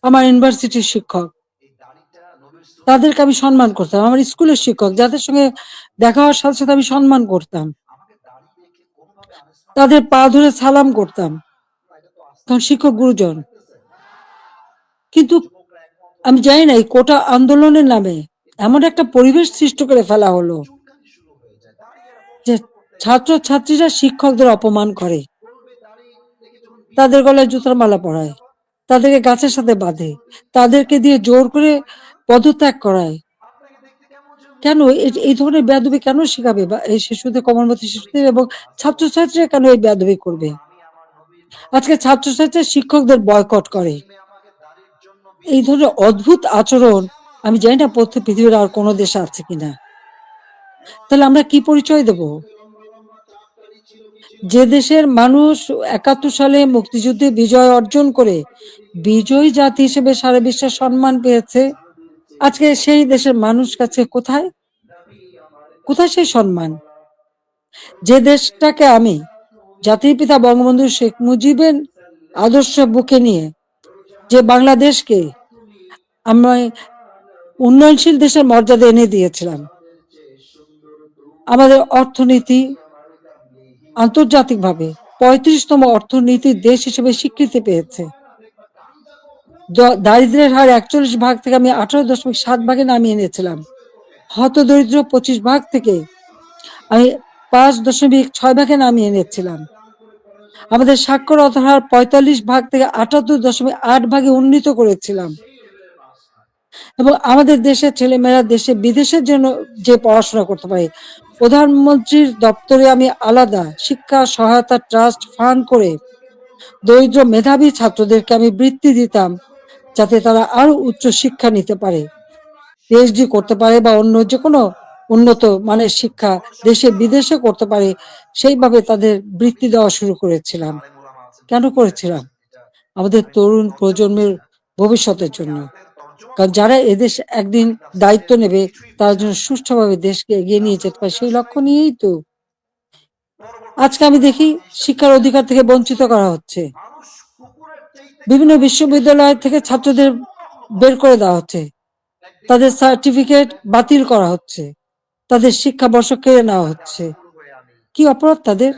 আমার ইউনিভার্সিটির শিক্ষক, তাদেরকে আমি সম্মান করতাম। আমার স্কুলের শিক্ষক যাদের সঙ্গে দেখা হওয়ার সাথে সাথে আমি সম্মান করতাম, তাদের পা ধরে সালাম করতাম, কারণ শিক্ষক গুরুজন। কিন্তু আমি জানি না এই কোটা আন্দোলনের নামে এমন একটা পরিবেশ সৃষ্টি করে ফেলা হলো যে ছাত্র ছাত্রীরা শিক্ষকদের অপমান করে, তাদের গলায় জুতার মালা পরায়, তাদেরকে গাছের সাথে বাঁধে, তাদেরকে দিয়ে জোর করে পদত্যাগ করায়। কেন এই ধরনের বেয়াদবি কেন শেখাবে বা এই শিশুদের, কমলমতি শিশুদের এবং ছাত্রছাত্রীরা কেন এই বেয়াদবি করবে? আজকে ছাত্রছাত্রীরা শিক্ষকদের বয়কট করে। এই ধরনের অদ্ভুত আচরণ আমি জানি না পৃথিবীর আর কোনো দেশে আছে কিনা। তাহলে আমরা কি পরিচয় দেব? যে দেশের মানুষ ৭১ সালে মুক্তিযুদ্ধে বিজয় অর্জন করে বিজয়ী জাতি হিসেবে সারা বিশ্বে সম্মান পেয়েছে, আজকে সেই দেশের মানুষ কাছে কোথায় কোথায় সেই সম্মান? যে দেশটাকে আমি জাতির পিতা বঙ্গবন্ধু শেখ মুজিবের আদর্শ বুকে নিয়ে, যে বাংলাদেশকে আমরা উন্নয়নশীল দেশের মর্যাদা এনে দিয়েছিলাম, আমাদের অর্থনীতি আন্তর্জাতিকভাবে ৩৫তম অর্থনীতির দেশ হিসেবে স্বীকৃতি পেয়েছে, দারিদ্রের হার ৪১ ভাগ থেকে আমি ১৮.৭ ভাগে নামিয়ে এনেছিলাম, হতদরিদ্র ২৫ ভাগ থেকে আমি ৫.৬ ভাগে নামিয়ে এনেছিলাম, আমাদের সাক্ষরতার হার ৪৫ ভাগ থেকে ৭৮.৮ ভাগে উন্নীত করেছিলাম, এবং আমাদের দেশের ছেলেমেয়েরা দেশে বিদেশের জন্য যে পড়াশোনা করতে পারে, প্রধানমন্ত্রীর দপ্তরে আমি আলাদা শিক্ষা সহায়তা ট্রাস্ট ফান্ড করে দরিদ্র মেধাবী ছাত্রদেরকে আমি বৃত্তি দিতাম, যাতে তারা আরো উচ্চ শিক্ষা নিতে পারে, পিএইচডি করতে পারে বা অন্য যে কোনো উন্নত মানের শিক্ষা দেশে বিদেশে করতে পারে, সেইভাবে তাদের বৃত্তি দেওয়া শুরু করেছিলাম। কেন করেছিলাম? আমাদের তরুণ প্রজন্মের ভবিষ্যতের জন্য। কারণ যারা এদেশ একদিন দায়িত্ব নেবে, তারা যেন সুষ্ঠুভাবে দেশকে এগিয়ে নিয়ে যেতে পারে, সেই লক্ষ্য নিয়েই তো আজকে আমি দেখি শিক্ষার অধিকার থেকে বঞ্চিত করা হচ্ছে। বিভিন্ন বিশ্ববিদ্যালয় থেকে ছাত্রদের বের করে দেওয়া হচ্ছে, তাদের সার্টিফিকেট বাতিল করা হচ্ছে, তাদের শিক্ষাবর্ষ কেড়ে নেওয়া হচ্ছে। কি অপরাধ তাদের?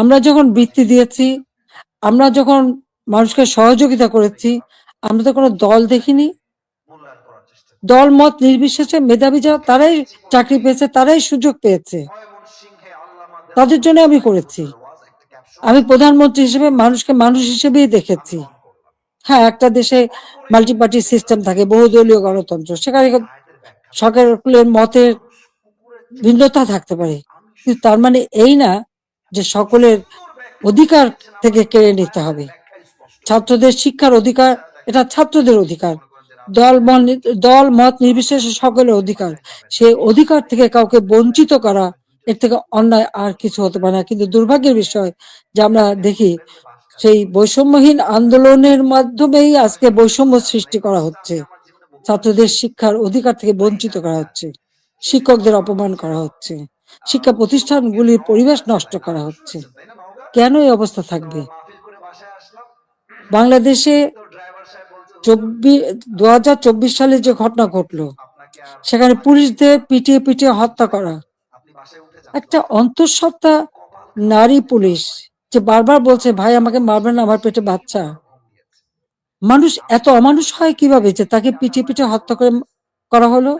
আমরা যখন বৃত্তি দিয়েছি, আমরা যখন মানুষকে সহযোগিতা করেছি, আমরা তো কোনো দল দেখিনি। দল মত নির্বিশেষে মেধাবী যারা, তারাই চাকরি পেয়েছে, তারাই সুযোগ পেয়েছে, তাদের জন্য আমি করেছি। আমি প্রধানমন্ত্রী হিসেবে মানুষকে মানুষ হিসেবেই দেখেছি। হ্যাঁ, একটা দেশে মাল্টি পার্টি সিস্টেম থাকে, বহুদলীয় গণতন্ত্র, সেখানে সকলের মতের ভিন্নতা থাকতে পারে, কিন্তু তার মানে এই না যে সকলের অধিকার থেকে কেড়ে নিতে হবে। ছাত্রদের শিক্ষার অধিকার, এটা ছাত্রদের অধিকার, দল মত নির্বিশেষে সকলের অধিকার। সেই অধিকার থেকে কাউকে বঞ্চিত করা, এর থেকে অন্যায় আর কিছু হতে পারে না। কিন্তু দুর্ভাগ্যের বিষয় যে আমরা দেখি সেই বৈষম্যহীন আন্দোলনের মাধ্যমেই আজকে বৈষম্য সৃষ্টি করা হচ্ছে, ছাত্রদের শিক্ষার অধিকার থেকে বঞ্চিত করা হচ্ছে, শিক্ষকদের অপমান করা হচ্ছে, শিক্ষা প্রতিষ্ঠানগুলির পরিবেশ নষ্ট করা হচ্ছে। কেন এই অবস্থা থাকবে? বাংলাদেশে 2024 সালে যে ঘটনা ঘটলো, সেখানে পুলিশদের পিটিয়ে পিটিয়ে হত্যা করা, একটা অন্তঃসত্ত্বা নারী পুলিশ যে বারবার বলছে, ভাই আমাকে মারবেন না, আমার পেটে বাচ্চা। মানুষ এত অমানুষ হয় কিভাবে যে তাকে পিটিয়ে পিটিয়ে হত্যা করা হলো?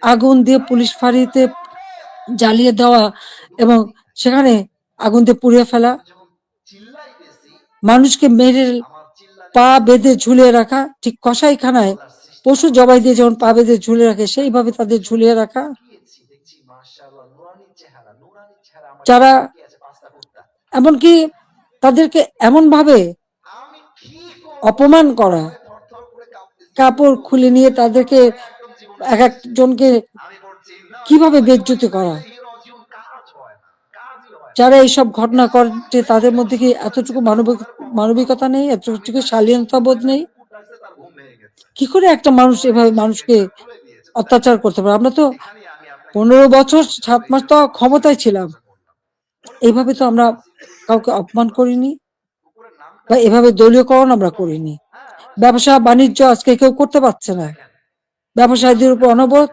আগুন দিয়ে পুলিশ ফাঁড়িতে জ্বালিয়ে দেওয়া এবং সেখানে আগুন দিয়ে পুড়িয়ে ফেলা, মানুষকে মেরে পা বেঁধে ঝুলিয়ে রাখা, ঠিক কসাইখানায় পশু জবাই দিয়ে যেমন পা বেঁধে ঝুলিয়ে রাখে, সেইভাবে তাদের ঝুলিয়ে রাখা, যারা এমনকি তাদেরকে এমন ভাবে অপমান করা, কাপড় খুলে নিয়ে তাদেরকে এক একজনকে কিভাবে বেজ্জতি করা। যারা এইসব ঘটনা ঘটে তাদের মধ্যে কি এতটুকু মানবিকতা নেই, এতটুকু শালীনতা বোধ নেই? কি করে একটা মানুষ এভাবে মানুষকে অত্যাচার করতে পারে? আমরা তো 15 বছর 7 মাস তো ক্ষমতায় ছিলাম, এইভাবে তো আমরা কাউকে অপমান করিনি বা এভাবে দলীয়করণ আমরা করিনি। ব্যবসা বাণিজ্য আজকে কেউ করতে পারছে না। ব্যবসায়ীদের উপর অনবরত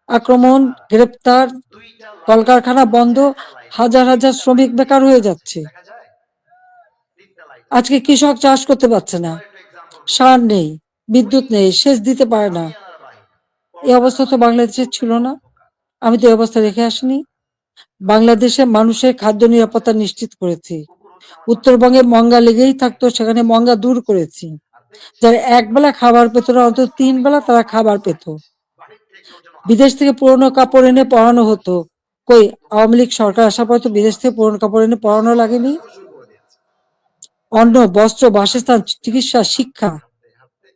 আক্রমণ, গ্রেপ্তার, কলকারখানা বন্ধ, হাজার হাজার শ্রমিক বেকার হয়ে যাচ্ছে। আজকে কৃষক চাষ করতে পারছে না, সার নেই, বিদ্যুৎ নেই, সেচ দিতে পারে না। এই অবস্থা তো বাংলাদেশে ছিল না। আমি তো এই অবস্থা রেখে আসিনি। বাংলাদেশে মানুষের খাদ্য নিরাপত্তা নিশ্চিত করেছি। উত্তরবঙ্গে মঙ্গা লেগেই থাকতো, সেখানে মঙ্গা দূর করেছি। যারা একবেলা খাবার পেত না, অন্তত 3 বেলা তারা খাবার পেত। বিদেশ থেকে পুরনো কাপড় এনে পরানো হতো। কই, আওয়ামী লীগ সরকার আসার পর তো বিদেশ থেকে পুরনো কাপড় এনে পরানো লাগেনি। অন্ন, বস্ত্র, বাসস্থান, চিকিৎসা, শিক্ষা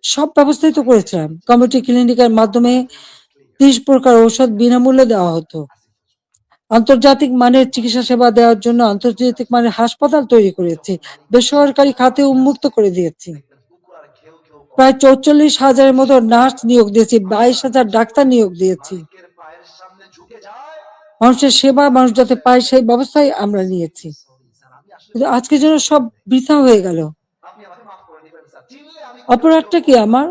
সব ব্যবস্থাই তো করেছিলাম। কমিউনিটি ক্লিনিকের মাধ্যমে 30 প্রকার ঔষধ বিনামূল্যে দেওয়া হতো। আন্তর্জাতিক মানের চিকিৎসা সেবা দেওয়ার জন্য আন্তর্জাতিক মানের হাসপাতাল তৈরি করেছি। বেসরকারি খাতে উন্মুক্ত করে দিয়েছি। প্রায় 44,000-এর মতো নার্স নিয়োগ দিয়েছি, 22,000 ডাক্তার নিয়োগ দিয়েছি। মানুষের সেবা মানুষ যাতে পায় সেই ব্যবস্থাই আমরা নিয়েছি। কিন্তু আজকে যেন সব বৃথা হয়ে গেল। অপরাধটা কি আমার?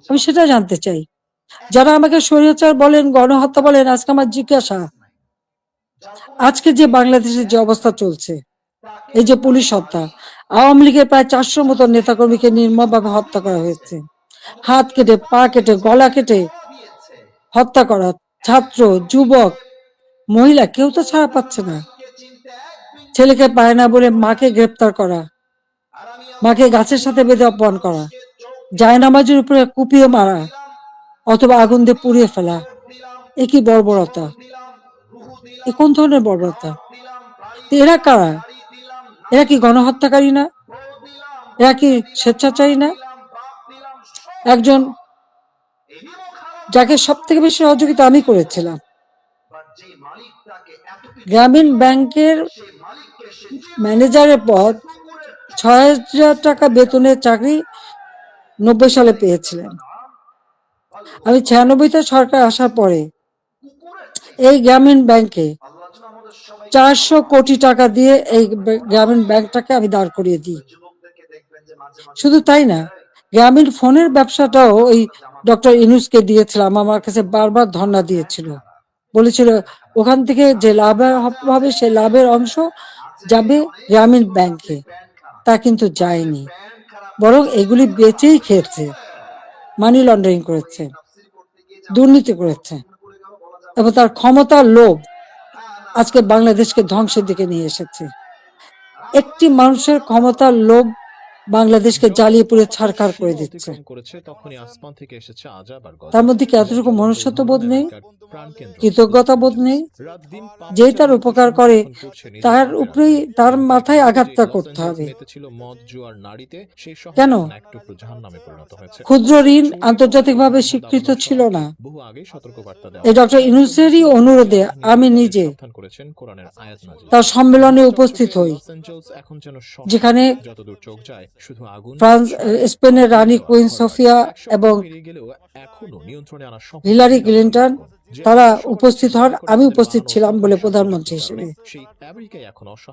আমি সেটা জানতে চাই। যারা আমাকে স্বৈরাচার বলেন, গণহত্যা বলেন, আজকে আমার জিজ্ঞাসা, আজকে যে বাংলাদেশের যে অবস্থা চলছে, এই যে পুলিশ হত্যা, আওয়ামী লীগের প্রায় 400 মতো নেতাকর্মীকে নির্মমভাবে হত্যা করা হয়েছে। হাত কেটে, পা কেটে, গলা কেটে হত্যা করা। ছাত্র, যুবক, মহিলা কেউ তো ছাড়া পাচ্ছে না। ছেলেকে পায় না বলে মাকে গ্রেপ্তার করা, মাকে গাছের সাথে বেঁধে অপমান করা, জায়নামাজের উপরে কুপিয়ে মারা অথবা আগুন দিয়ে পুড়িয়ে ফেলা। এ কি বর্বরতা? এ কোন ধরনের বর্বরতা? এরা কারা? এরা কি গণহত্যাকারী না? এরা কি স্বেচ্ছাচারী না? একজন যাকে সব থেকে বেশি সহযোগিতা আমি করেছিলাম, গ্রামীণ ব্যাংকের ম্যানেজারের পদ, 6,000 টাকা বেতনের চাকরি 90 সালে পেয়েছিলেন। আমি 96-তে সরকার আসার পরে এই গ্রামীণ ব্যাংকে 400 কোটি টাকা দিয়ে এই গ্রামীণ ব্যাংকটাকে আমি দাঁড় করিয়ে দিই। শুধু তাই না, গ্রামীণ ফোনের ব্যবসাটাও ওই ডক্টর ইউনূসকে দিয়েছিলাম। আমার কাছে বারবার ধর্ণা দিয়েছিল, বলেছিল ওখান থেকে যে লাভ হবে সেই লাভের অংশ যাবে গ্রামীণ ব্যাংকে। তা কিন্তু যায়নি, বরং এগুলি বেচেই খেয়েছে, মানি লন্ডারিং করেছে, দুর্নীতি করেছে এবং তার ক্ষমতার লোভ আজকে বাংলাদেশকে ধ্বংসের দিকে নিয়ে এসেছে। একটি মানুষের ক্ষমতার লোভ বাংলাদেশকে জ্বালিয়ে পুড়ে ছারখার করে দিচ্ছে। তার মধ্যে কি এতটুকু মনুষ্যত্ব বোধ নেই, কৃতজ্ঞতা বোধ নেই? যে তার উপকার করে তার উপরেই, তার মাথায় আঘাতটা করতে হবে কেন? ক্ষুদ্র ঋণ আন্তর্জাতিকভাবে স্বীকৃত ছিল না। এই ডক্টর ইউনূসেরই অনুরোধে আমি নিজে তার সম্মেলনে উপস্থিত হই, যেখানে ফ্রান্স, স্পেনের রানী কুইন সোফিয়া এবং হিলারি ক্লিন্টন তারা উপস্থিত হন। আমি উপস্থিত ছিলাম বলে প্রধানমন্ত্রী হিসেবে।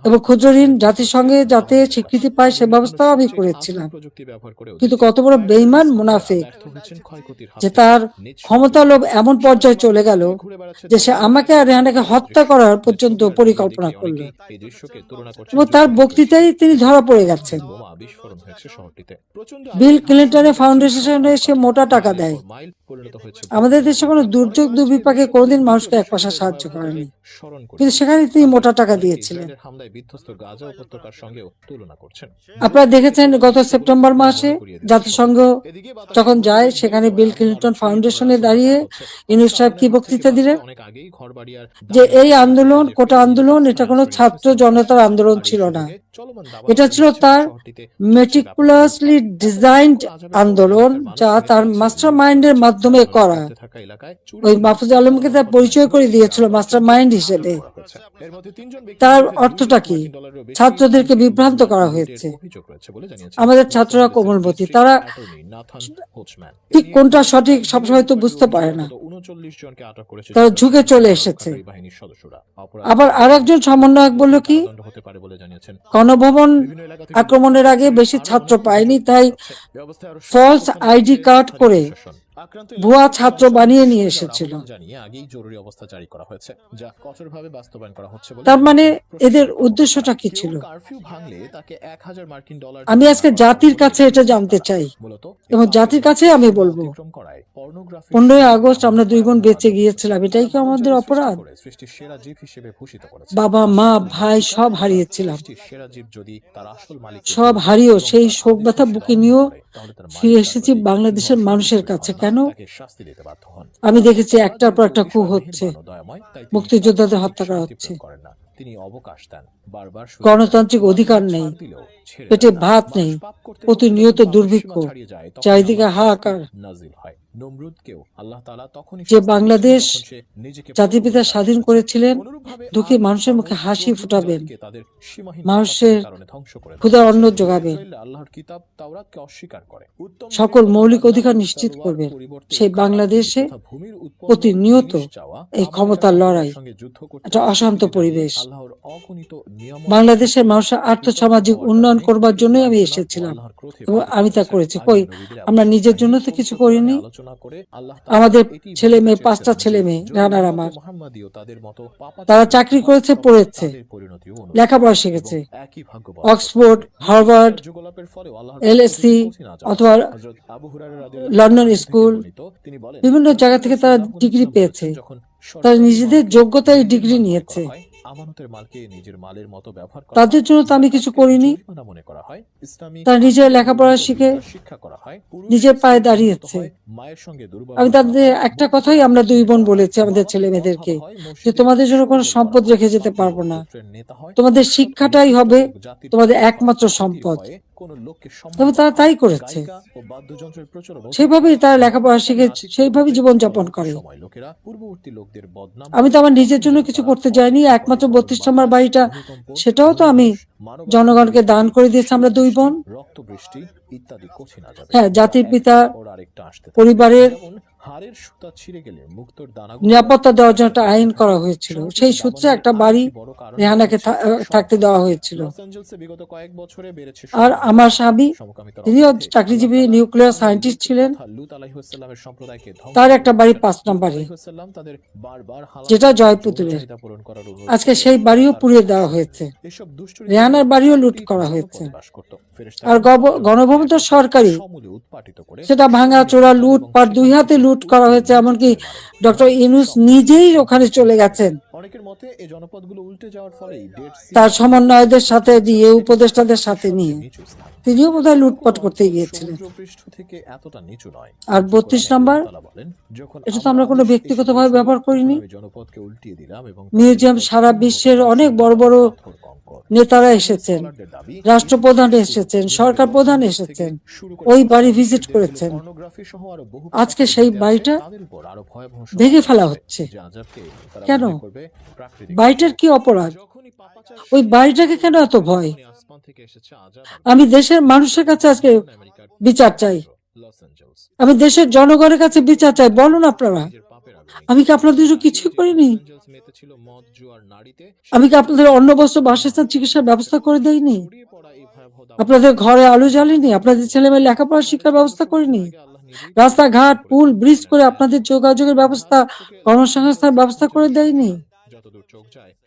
এবং ক্ষুদ্র ঋণ জাতিসংঘে যাতে স্বীকৃতি পায় সে ব্যবস্থাও আমি করেছিলাম। কিন্তু কত বড় বেঈমান মুনাফিক যে তার ক্ষমতা লোভ এমন পর্যায়ে চলে গেল যে সে আমাকে আর রেহানাকে হত্যা করার পর্যন্ত পরিকল্পনা করল। এবং তার বক্তৃতায় তিনি ধরা পড়ে গেছেন। বিল ক্লিন্টনের ফাউন্ডেশনে সে মোটা টাকা দেয়। আমাদের দেশে কোনো দুর্যোগ দুর্বিপাক পাকে কোনোদিন মানুষকে এক পয়সা সাহায্য করেনি, কিন্তু সেখানে তিনি মোটা টাকা দিয়েছিলেন। আপনারা দেখেছেন গত সেপ্টেম্বর মাসে জাতিসংঘ যখন যায়, সেখানে বিল ক্লিন্টন ফাউন্ডেশনে দাঁড়িয়ে ইউনূস সাহেব কি বক্তৃতা দিলেন, যে এই আন্দোলন, কোটা আন্দোলন, এটা কোনো ছাত্র জনতার আন্দোলন ছিল না, এটা ছিল তার মেটিকুলাসলি ডিজাইনড আন্দোলন, যা তার মাস্টার মাইন্ডের মাধ্যমে করা। ওই মাহফুজ আলমকে তার পরিচয় করে দিয়েছিল মাস্টার মাইন্ড হিসেবে। তার অর্থটা কি? ছাত্রদেরকে বিভ্রান্ত করা হয়েছে। আমাদের ছাত্ররা কোমলমতি, তারা ঠিক কোনটা সঠিক সবসময় তো বুঝতে পারে না, তারা ঝুঁকে চলে এসেছে। আবার আরেকজন সমন্বয়ক বলল কি, গণভবন আক্রমণের আগে বেশি ছাত্র পায়নি, তাই ফলস আইডি কার্ড করে ভুয়া ছাত্র বানিয়ে নিয়ে এসেছিল। তার মানে এদের উদ্দেশ্যটা কি ছিল? আমি আজকে জাতির কাছে এটা জানতে চাই, এবং জাতির কাছে আমি বলবো, 15ই আগস্ট আমরা 2 বোন বেঁচে গিয়েছিলাম, এটাই কি আমাদের অপরাধ? বাবা মা ভাই সব হারিয়েছিলাম, সব হারিয়েও সেই শোক ব্যথা বুকে নিয়েও ফিরে এসেছি বাংলাদেশের মানুষের কাছে। কেন? আমি দেখেছি একটার পর একটা কূপ হচ্ছে, মুক্তিযোদ্ধাদের হত্যা করা হচ্ছে, গণতান্ত্রিক অধিকার নেই, পেটে ভাত নেই, প্রতিনিয়ত দুর্ভিক্ষ, চারিদিকে হাহাকার। যে বাংলাদেশ জাতিপিতা স্বাধীন করেছিলেন, দুঃখী মানুষের মুখে হাসি ফুটাবেন, মানুষের ক্ষুধার অন্ন যোগাবেন, সকল মৌলিক অধিকার নিশ্চিত করবেন, সেই বাংলাদেশে প্রতিনিয়ত এই ক্ষমতার লড়াই, একটা অশান্ত পরিবেশ। বাংলাদেশের মানুষের আর্থসামাজিক উন্নয়ন করবার জন্যই আমি এসেছিলাম, এবং আমি তা করেছি। কই, আমরা নিজের জন্য তো কিছু করিনি। আমাদের ছেলে মেয়ে, 5টা ছেলে মেয়ে, রানার আমার, তারা চাকরি করেছে, পড়েছে, লেখাপড়া শিখেছে, অক্সফোর্ড, হার্ভার্ড, LSE অথবা লন্ডন স্কুল, বিভিন্ন জায়গা থেকে তারা ডিগ্রি পেয়েছে, তারা নিজেদের যোগ্যতায় ডিগ্রি নিয়েছে। তাদের জন্য তো আমি কিছু করিনি। তারা নিজের লেখাপড়া শিখে নিজের পায়ে দাঁড়িয়েছে। আমি তাদের একটা কথাই আমরা 2 বোন বলেছি আমাদের ছেলে মেয়েদেরকে, যে তোমাদের জন্য কোনো সম্পদ রেখে যেতে পারবো না, তোমাদের শিক্ষাটাই হবে তোমাদের একমাত্র সম্পদ। তবে তারা তাই করেছে, সেইভাবেই তারা লেখাপড়া শিখে সেইভাবেই জীবনযাপন করে। আমি তো আমার নিজের জন্য কিছু করতে যাইনি। একমাত্র 32 নম্বর বাড়িটা, সেটাও তো আমি জনগণকে দান করে দিয়েছি আমরা 2 বোন। হ্যাঁ, জাতির পিতা পরিবারের নিরাপত্তা দেওয়ার জন্য একটা আইন করা হয়েছিল, সেই সূত্রে একটা বাড়ি রেহানাকে থাকতে দেওয়া হয়েছিল। আর আমার স্বামী, তিনিও চাকরিজীবী নিউক্লিয়ার সায়েন্টিস্ট ছিলেন, তার একটা বাড়ি 5 নম্বরে, যেটা জয়পুতুলের। আজকে সেই বাড়িও পুড়িয়ে দেওয়া হয়েছে, রেহানার বাড়িও লুট করা হয়েছে। আর গণভবন তো সরকারি, সেটা ভাঙা চোরা লুটপাট 2 হাতে লুট করা হয়েছে। এমনকি ডক্টর ইউনূস নিজেই ওখানে চলে গেছেন, তার সমন্বয়কদের সাথে দিয়ে, উপদেষ্টাদের সাথে নিয়ে, তিনিও বোধহয় লুটপাট করতে গিয়েছিলেন। আর 32 নম্বর, এটা তো আমরা কোনো ব্যক্তিগতভাবে ব্যবহার করিনি। মিউজিয়াম সারা বিশ্বের অনেক বড় বড় নেতারা এসেছেন, রাষ্ট্রপ্রধান এসেছেন, সরকার প্রধান এসেছেন, ওই বাড়ি ভিজিট করেছেন। আজকে সেই বাড়িটা ভেঙে ফেলা হচ্ছে। কেন? বাড়িটার কি অপরাধ? ওই বাড়িটাকে কেন এত ভয়? আমি দেশের মানুষের কাছে আজকে বিচার চাই, আমি দেশের জনগণের কাছে বিচার চাই। বলুন আপনারা, আমি কি আপনাদের জন্য কিছু করিনি? আমি কি আপনাদের অন্ন বস্ত্র বাসস্থান চিকিৎসার ব্যবস্থা করে দেইনি? আপনাদের ঘরে আলো জ্বালিনি? আপনাদের ছেলে মেয়ে লেখাপড়া শিক্ষার ব্যবস্থা করিনি? রাস্তাঘাট, পুল, ব্রিজ করে আপনাদের যোগাযোগের ব্যবস্থা, কর্মসংস্থানের ব্যবস্থা করে দেয়নি?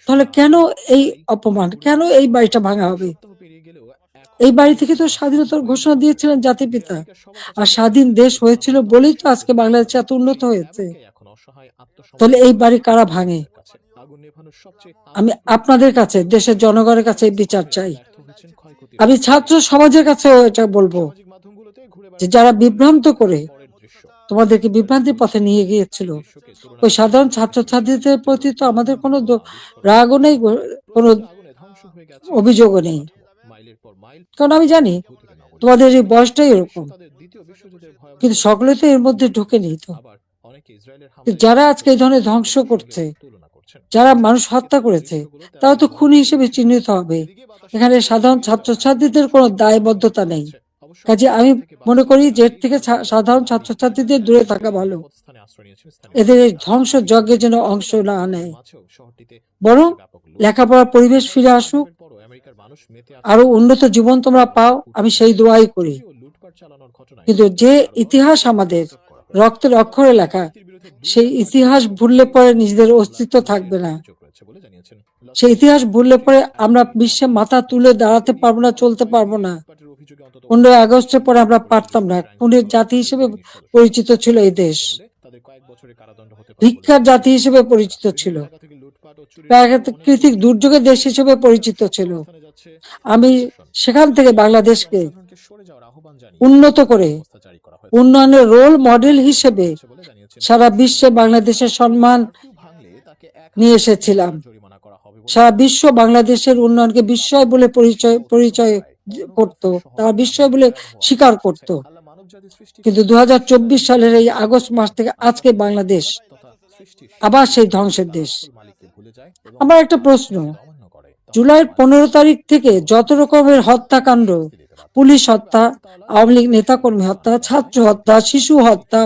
তাহলে কেন এই অপমান? কেন এই বাড়িটা ভাঙা হবে? এই বাড়ি থেকে তো স্বাধীনতার ঘোষণা দিয়েছিলেন জাতির পিতা, আর স্বাধীন দেশ হয়েছিল বলেই তো আজকে বাংলাদেশ এত উন্নত হয়েছে। তাহলে এই বাড়ি কারা ভাঙে? আমি আপনাদের কাছে, দেশের জনগণের কাছে বিচার চাই। আমি ছাত্র সমাজের কাছেও এটা বলবো যে যারা বিভ্রান্ত করে তোমাদেরকে বিভ্রান্তির পথে নিয়ে গিয়েছিল, ওই সাধারণ ছাত্রছাত্রীদের প্রতি তো আমাদের কোনো রাগও নেই, কোনো অভিযোগও নেই, কারণ আমি জানি তোমাদের এই বয়সটাই এরকম। কিন্তু সকলে তো এর মধ্যে ঢুকেনি। তো যারা আজকে এই ধরনের ধ্বংস করছে, যারা মানুষ হত্যা করেছে, তারা তো খুনি হিসেবে চিহ্নিত হবে। এখানে সাধারণ ছাত্রছাত্রীদের কোনো দায়বদ্ধতা নেই। কাজে আমি মনে করি যে এর থেকে সাধারণ ছাত্রছাত্রীদের দূরে থাকা ভালো। এদের ধ্বংস যজ্ঞে যেন অংশ না নেয়, বরং লেখাপড়ার পরিবেশ ফিরে আসুক, আরো উন্নত জীবন তোমরা পাও, আমি সেই দোয়াই করি। কিন্তু যে ইতিহাস আমাদের রক্তের অক্ষরে লেখা, সেই ইতিহাস ভুললে পরে নিজেদের অস্তিত্ব থাকবে না। সেই ইতিহাস ভুললে পরে আমরা বিশ্বে মাথা তুলে দাঁড়াতে পারবো না, চলতে পারবো না। 15ই আগস্টের পরে আমরা পারতাম না। খুনের জাতি হিসেবে পরিচিত ছিল এই দেশ, ভিক্ষার জাতি হিসেবে পরিচিত ছিল, প্রাকৃতিক দুর্যোগের দেশ হিসেবে পরিচিত ছিল। আমি সেখান থেকে বাংলাদেশকে উন্নত করে উন্নয়নের রোল মডেল হিসেবে সারা বিশ্বে বাংলাদেশের সম্মান নিয়ে এসেছিলাম। সারা বিশ্ব বাংলাদেশের উন্নয়নকে বিস্ময় বলে পরিচয় করত, তারা বিস্ময় বলে স্বীকার করত। কিন্তু 2024 সালের এই আগস্ট মাস থেকে আজকে বাংলাদেশ আবার সেই ধ্বংসের দেশ। আমার একটা প্রশ্ন, জুলাইয়ের 15 তারিখ থেকে যত রকমের হত্যাকাণ্ড, পুলিশ হত্যা, আওয়ামী লীগ নেতাকর্মী হত্যা, ছাত্র হত্যা, শিশু হত্যা,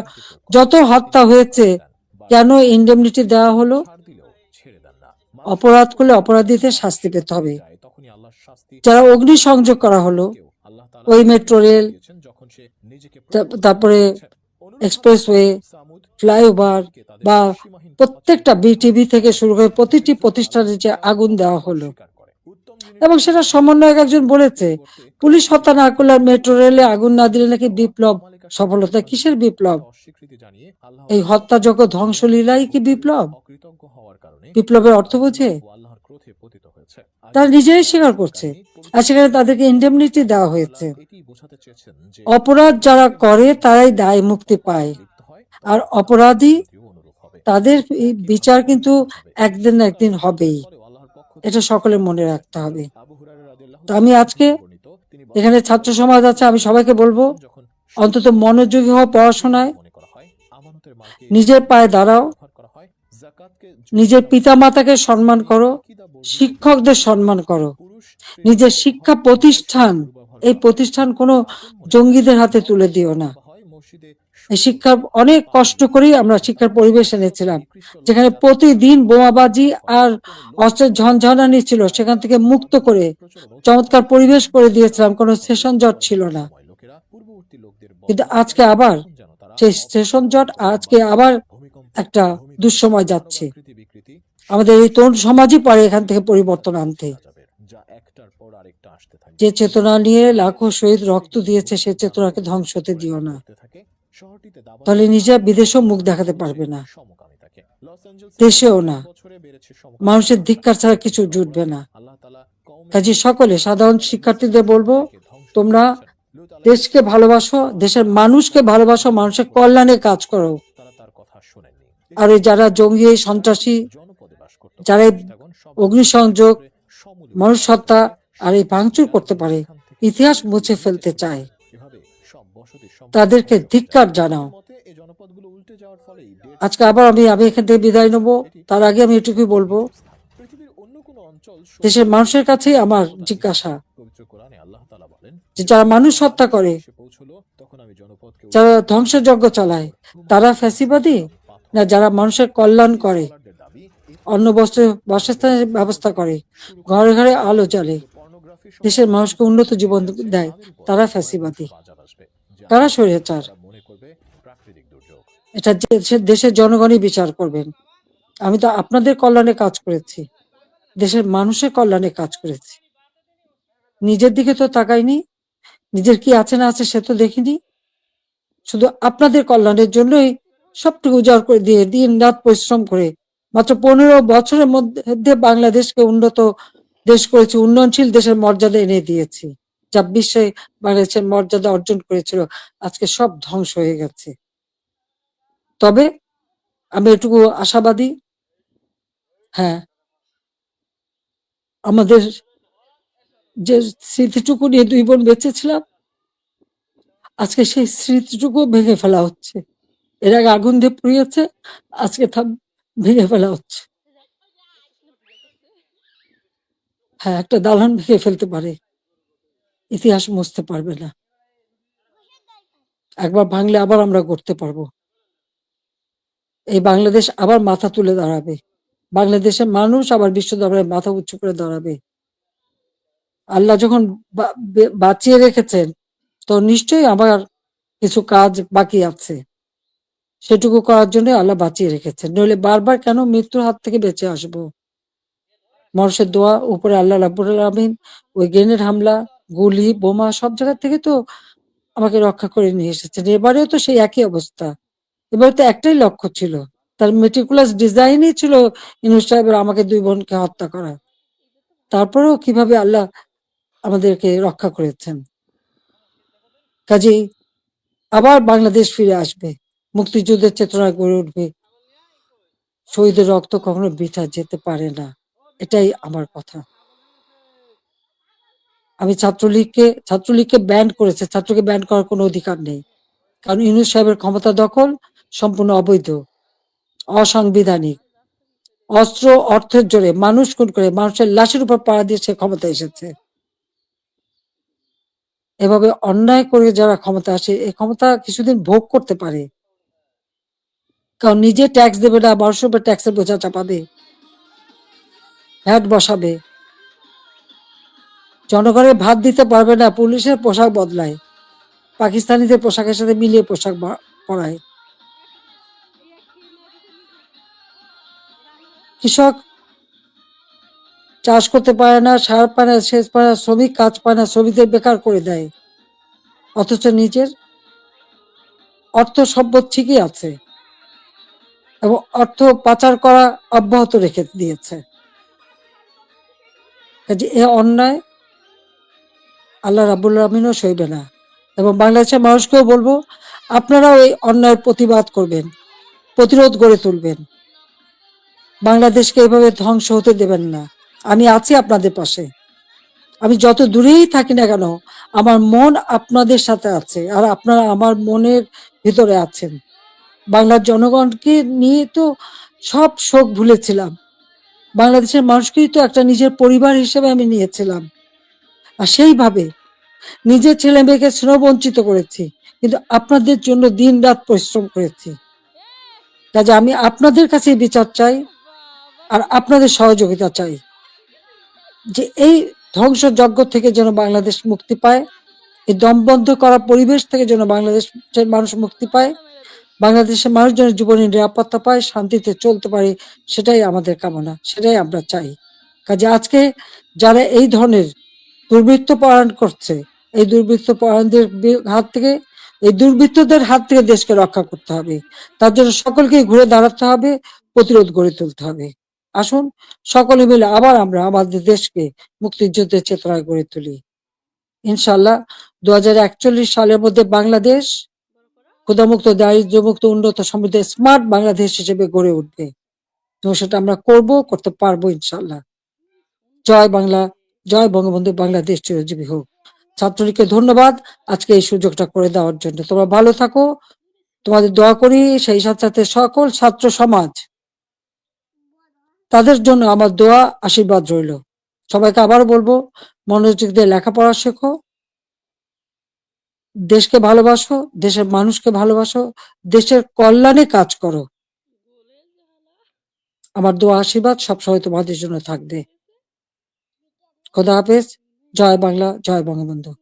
যত হত্যা হয়েছে, কেন ইন্ডেমনিটি দেওয়া হলো? অপরাধ করলে অপরাধীদের শাস্তি পেতে হবে। যারা অগ্নিসংযোগ করা হলো, ওই মেট্রো রেল, তারপরে এক্সপ্রেসওয়ে, ফ্লাইওভার বা প্রত্যেকটা বিটিভি থেকে শুরু করে প্রতিটি প্রতিষ্ঠানে যে আগুন দেওয়া হলো, এবং সেটা সমন্বয়ক একজন বলেছে পুলিশ হত্যা না করলে মেট্রো রেলে আগুন না দিলে নাকি বিপ্লব সফলতা। কিসের বিপ্লব? এই হত্যাযজ্ঞ ধ্বংসলীলাই কি বিপ্লব? বিপ্লবের অর্থ বোঝে? তারা নিজেরাই স্বীকার করছে, আর সেখানে তাদেরকে ইন্ডেমনিটি দেওয়া হয়েছে। অপরাধ যারা করে তারাই দায় মুক্তি পায়, আর অপরাধী তাদের বিচার কিন্তু একদিন না একদিন হবেই। এটা সকলে মনে রাখতে হবে। তো আমি আজকে এখানে ছাত্র সমাজ আছে, আমি সবাইকে বলবো অন্তত মনোযোগী হওয়া পড়াশোনায়, নিজের পায়ে দাঁড়াও, নিজের পিতা মাতাকে সম্মান করো, শিক্ষকদের সম্মান করো, নিজের শিক্ষা প্রতিষ্ঠান, এই প্রতিষ্ঠান কোনো জঙ্গিদের হাতে তুলে দিও না। এই শিক্ষার অনেক কষ্ট করেই আমরা শিক্ষার পরিবেশ এনেছিলাম, যেখানে প্রতিদিন বোমাবাজি আর অস্ত্রের ঝনঝনানি ছিল, সেখান থেকে মুক্ত করে চমৎকার পরিবেশ করে দিয়েছিলাম, কোনো সেশন জট ছিল না। কিন্তু আজকে আবার সেই সেশন জট, আজকে আবার একটা দুঃসময় যাচ্ছে। আমাদের এই তরুণ সমাজই পারে এখান থেকে পরিবর্তন আনতে। যে চেতনা নিয়ে লাখো শহীদ রক্ত দিয়েছে, সে চেতনাকে ধ্বংস হতে দিও না, তাহলে নিজেরা বিদেশেও মুখ দেখাতে পারবে না, দেশেও না। মানুষের ধিক্কার ছাড়া কিছু জুটবে না। কাজে সকলে সাধারণ শিক্ষার্থীদের বলবো, তোমরা দেশকে ভালোবাসো, দেশের মানুষকে ভালোবাসো, মানুষের কল্যাণে কাজ করো। আর যারা জঙ্গি, সন্ত্রাসী, যারা অগ্নিসংযোগ, মানুষ হত্যা আর এই ভাঙচুর করতে পারে, ইতিহাস মুছে ফেলতে চায়, তাদেরকে ধিক্কার জানাও। আজকে আবার আমি এখান থেকে বিদায় নেব। তার আগে আমি এটুকুই বলবো, দেশের মানুষের কাছেই আমার জিজ্ঞাসা, যে যারা মানুষ হত্যা করে, যারা ধ্বংসযজ্ঞ চালায়, তারা ফ্যাসিবাদী না যারা মানুষের কল্যাণ করে, অন্ন বস্ত্র বাসস্থানের ব্যবস্থা করে, ঘরে ঘরে আলো জ্বালে, দেশের মানুষকে উন্নত জীবন দেয়, তারা ফ্যাসিবাদী, তারা স্বৈরাচার? এটা দেশের জনগণই বিচার করবেন। আমি তো আপনাদের কল্যাণে কাজ করেছি, দেশের মানুষের কল্যাণে কাজ করেছি, নিজের দিকে তো তাকাইনি, নিজের কি আছে না আছে সে তো দেখিনি। শুধু আপনাদের কল্যাণের জন্যই সবটুকু উজাড় করে দিয়ে দিন রাত পরিশ্রম করে মাত্র 15 বছরের মধ্যে বাংলাদেশকে উন্নত দেশ করেছি, উন্নয়নশীল দেশের মর্যাদা এনে দিয়েছি, যা বিশ্বে বাংলাদেশের মর্যাদা অর্জন করেছিল, আজকে সব ধ্বংস হয়ে গেছে। তবে আমি এটুকু আশাবাদী, হ্যাঁ, আমাদের যে স্মৃতিটুকু নিয়ে দুই বোন বেঁচেছিলাম, আজকে সেই স্মৃতিটুকু ভেঙে ফেলা হচ্ছে। এর আগে আগুন দিয়ে পুড়িয়েছে, আজকে তা ভেঙে ফেলা হচ্ছে। হ্যাঁ, একটা দালান ভেঙে ফেলতে পারে, ইতিহাস মুছতে পারবে না। একবার ভাঙলে আবার আমরা গড়তে পারবো। এই বাংলাদেশ আবার মাথা তুলে দাঁড়াবে, বাংলাদেশের মানুষ আবার বিশ্ব দরবারে মাথা উঁচু করে দাঁড়াবে। আল্লাহ যখন বাঁচিয়ে রেখেছেন, তো নিশ্চয়ই আবার কিছু কাজ বাকি আছে, সেটুকু করার জন্য আল্লাহ বাঁচিয়ে রেখেছেন। নইলে বারবার কেন মৃত্যুর হাত থেকে বেঁচে আসবো? মানুষের দোয়া, উপরে আল্লাহ রাব্বুল আলামিন ওই গ্রেনেড হামলা, গুলি, বোমা সব জায়গা থেকে তো আমাকে রক্ষা করে নিয়ে এসেছেন। এবারেও তো সেই একই অবস্থা। এবারে তো একটাই লক্ষ্য ছিল, তার মেটিকুলাস ডিজাইনই ছিল ইউনূস সাহেবের আমাকে দুই বোনকে হত্যা করা। তারপরেও কিভাবে আল্লাহ আমাদেরকে রক্ষা করেছেন। কাজেই আবার বাংলাদেশ ফিরে আসবে, মুক্তিযুদ্ধের চেতনায় গড়ে উঠবে। শহীদের রক্ত কখনো বৃথা যেতে পারে না, এটাই আমার কথা। আমি ছাত্রলীগকে ব্যান্ড করেছে, ছাত্রকে ব্যান্ড করার কোনো অধিকার নেই, কারণ ইউনূস সাহেবের ক্ষমতা দখল সম্পূর্ণ অবৈধ, অসাংবিধানিক। অস্ত্র অর্থের জোরে মানুষ খুন করে, মানুষের লাশের উপর পাড়া দিয়ে সে ক্ষমতা এসেছে। এভাবে অন্যায় করে যারা ক্ষমতা আসে, এই ক্ষমতা কিছুদিন ভোগ করতে পারে, কারণ নিজে ট্যাক্স দেবে না, মানুষের উপর ট্যাক্সের বোঝা চাপাবে, ভ্যাট বসাবে, জনগণের ভাত দিতে পারবে না, পুলিশের পোশাক বদলায়, পাকিস্তানিদের পোশাকের সাথে মিলিয়ে পোশাক পরায়। কৃষক চাষ করতে পারে না, সার পায় না, সেচ পায় না, শ্রমিক কাজ পায় না, শ্রমিকদের বেকার করে দেয়, অথচ নিজের অর্থ সম্পদ ঠিকই আছে এবং অর্থ পাচার করা অব্যাহত রেখে দিয়েছে। কাজে এ অন্যায় আল্লাহ রাব্বুল আলামিনও সইবে না। এবং বাংলাদেশের মানুষকেও বলবো, আপনারাও এই অন্যায়ের প্রতিবাদ করবেন, প্রতিরোধ গড়ে তুলবেন, বাংলাদেশকে এভাবে ধ্বংস হতে দেবেন না। আমি আছি আপনাদের পাশে, আমি যত দূরেই থাকি না কেন, আমার মন আপনাদের সাথে আছে, আর আপনারা আমার মনের ভিতরে আছেন। বাংলার জনগণকে নিয়ে তো সব শোক ভুলেছিলাম, বাংলাদেশের মানুষকেই তো একটা নিজের পরিবার হিসেবে আমি নিয়েছিলাম, আর সেইভাবে নিজের ছেলে মেয়েকে স্নেহ বঞ্চিত করেছি, কিন্তু আপনাদের জন্য দিন রাত পরিশ্রম করেছি। কাজে আমি আপনাদের কাছে বিচার চাই, আর আপনাদের সহযোগিতা চাই, যে এই ধ্বংসযজ্ঞ থেকে যেন বাংলাদেশ মুক্তি পায়, এই দমবন্ধ করা পরিবেশ থেকে যেন বাংলাদেশের মানুষ মুক্তি পায়, বাংলাদেশের মানুষ যেন জীবনের নিরাপত্তা পায়, শান্তিতে চলতে পারে, সেটাই আমাদের কামনা, সেটাই আমরা চাই। কাজে আজকে যারা এই ধরনের দুর্বৃত্ত পরায়ণ করছে, এই দুর্বৃত্তদের হাত থেকে দেশকে রক্ষা করতে হবে। তার জন্য সকলকে ঘুরে দাঁড়াতে হবে, প্রতিরোধ গড়ে তুলতে হবে। আসুন সকলে মিলে আবার আমরা আমাদের দেশকে মুক্তিযুদ্ধের চেতনায় গড়ে তুলি। ইনশাল্লাহ 2041 সালের মধ্যে বাংলাদেশ ক্ষুধামুক্ত, দারিদ্র্যমুক্ত, উন্নত, সমৃদ্ধ, স্মার্ট বাংলাদেশ হিসেবে গড়ে উঠবে, এবং সেটা আমরা করতে পারবো ইনশাল্লাহ। জয় বাংলা, জয় বঙ্গবন্ধু, বাংলাদেশ চিরজীবী হোক। ছাত্রলীগকে ধন্যবাদ আজকে এই সুযোগটা করে দেওয়ার জন্য। তোমরা ভালো থাকো, তোমাদের দোয়া করি। সেই সাথে সাথে সকল ছাত্র সমাজ, তাদের জন্য আমার দোয়া, আশীর্বাদ রইল। সবাইকে আবার বলবো, মনোযোগ দিয়ে লেখাপড়া শেখো, দেশকে ভালোবাসো, দেশের মানুষকে ভালোবাসো, দেশের কল্যাণে কাজ করো। আমার দোয়া আশীর্বাদ সবসময় তোমাদের জন্য থাকবে। খোদা হাফেজ। জয় বাংলা, জয় বঙ্গবন্ধু।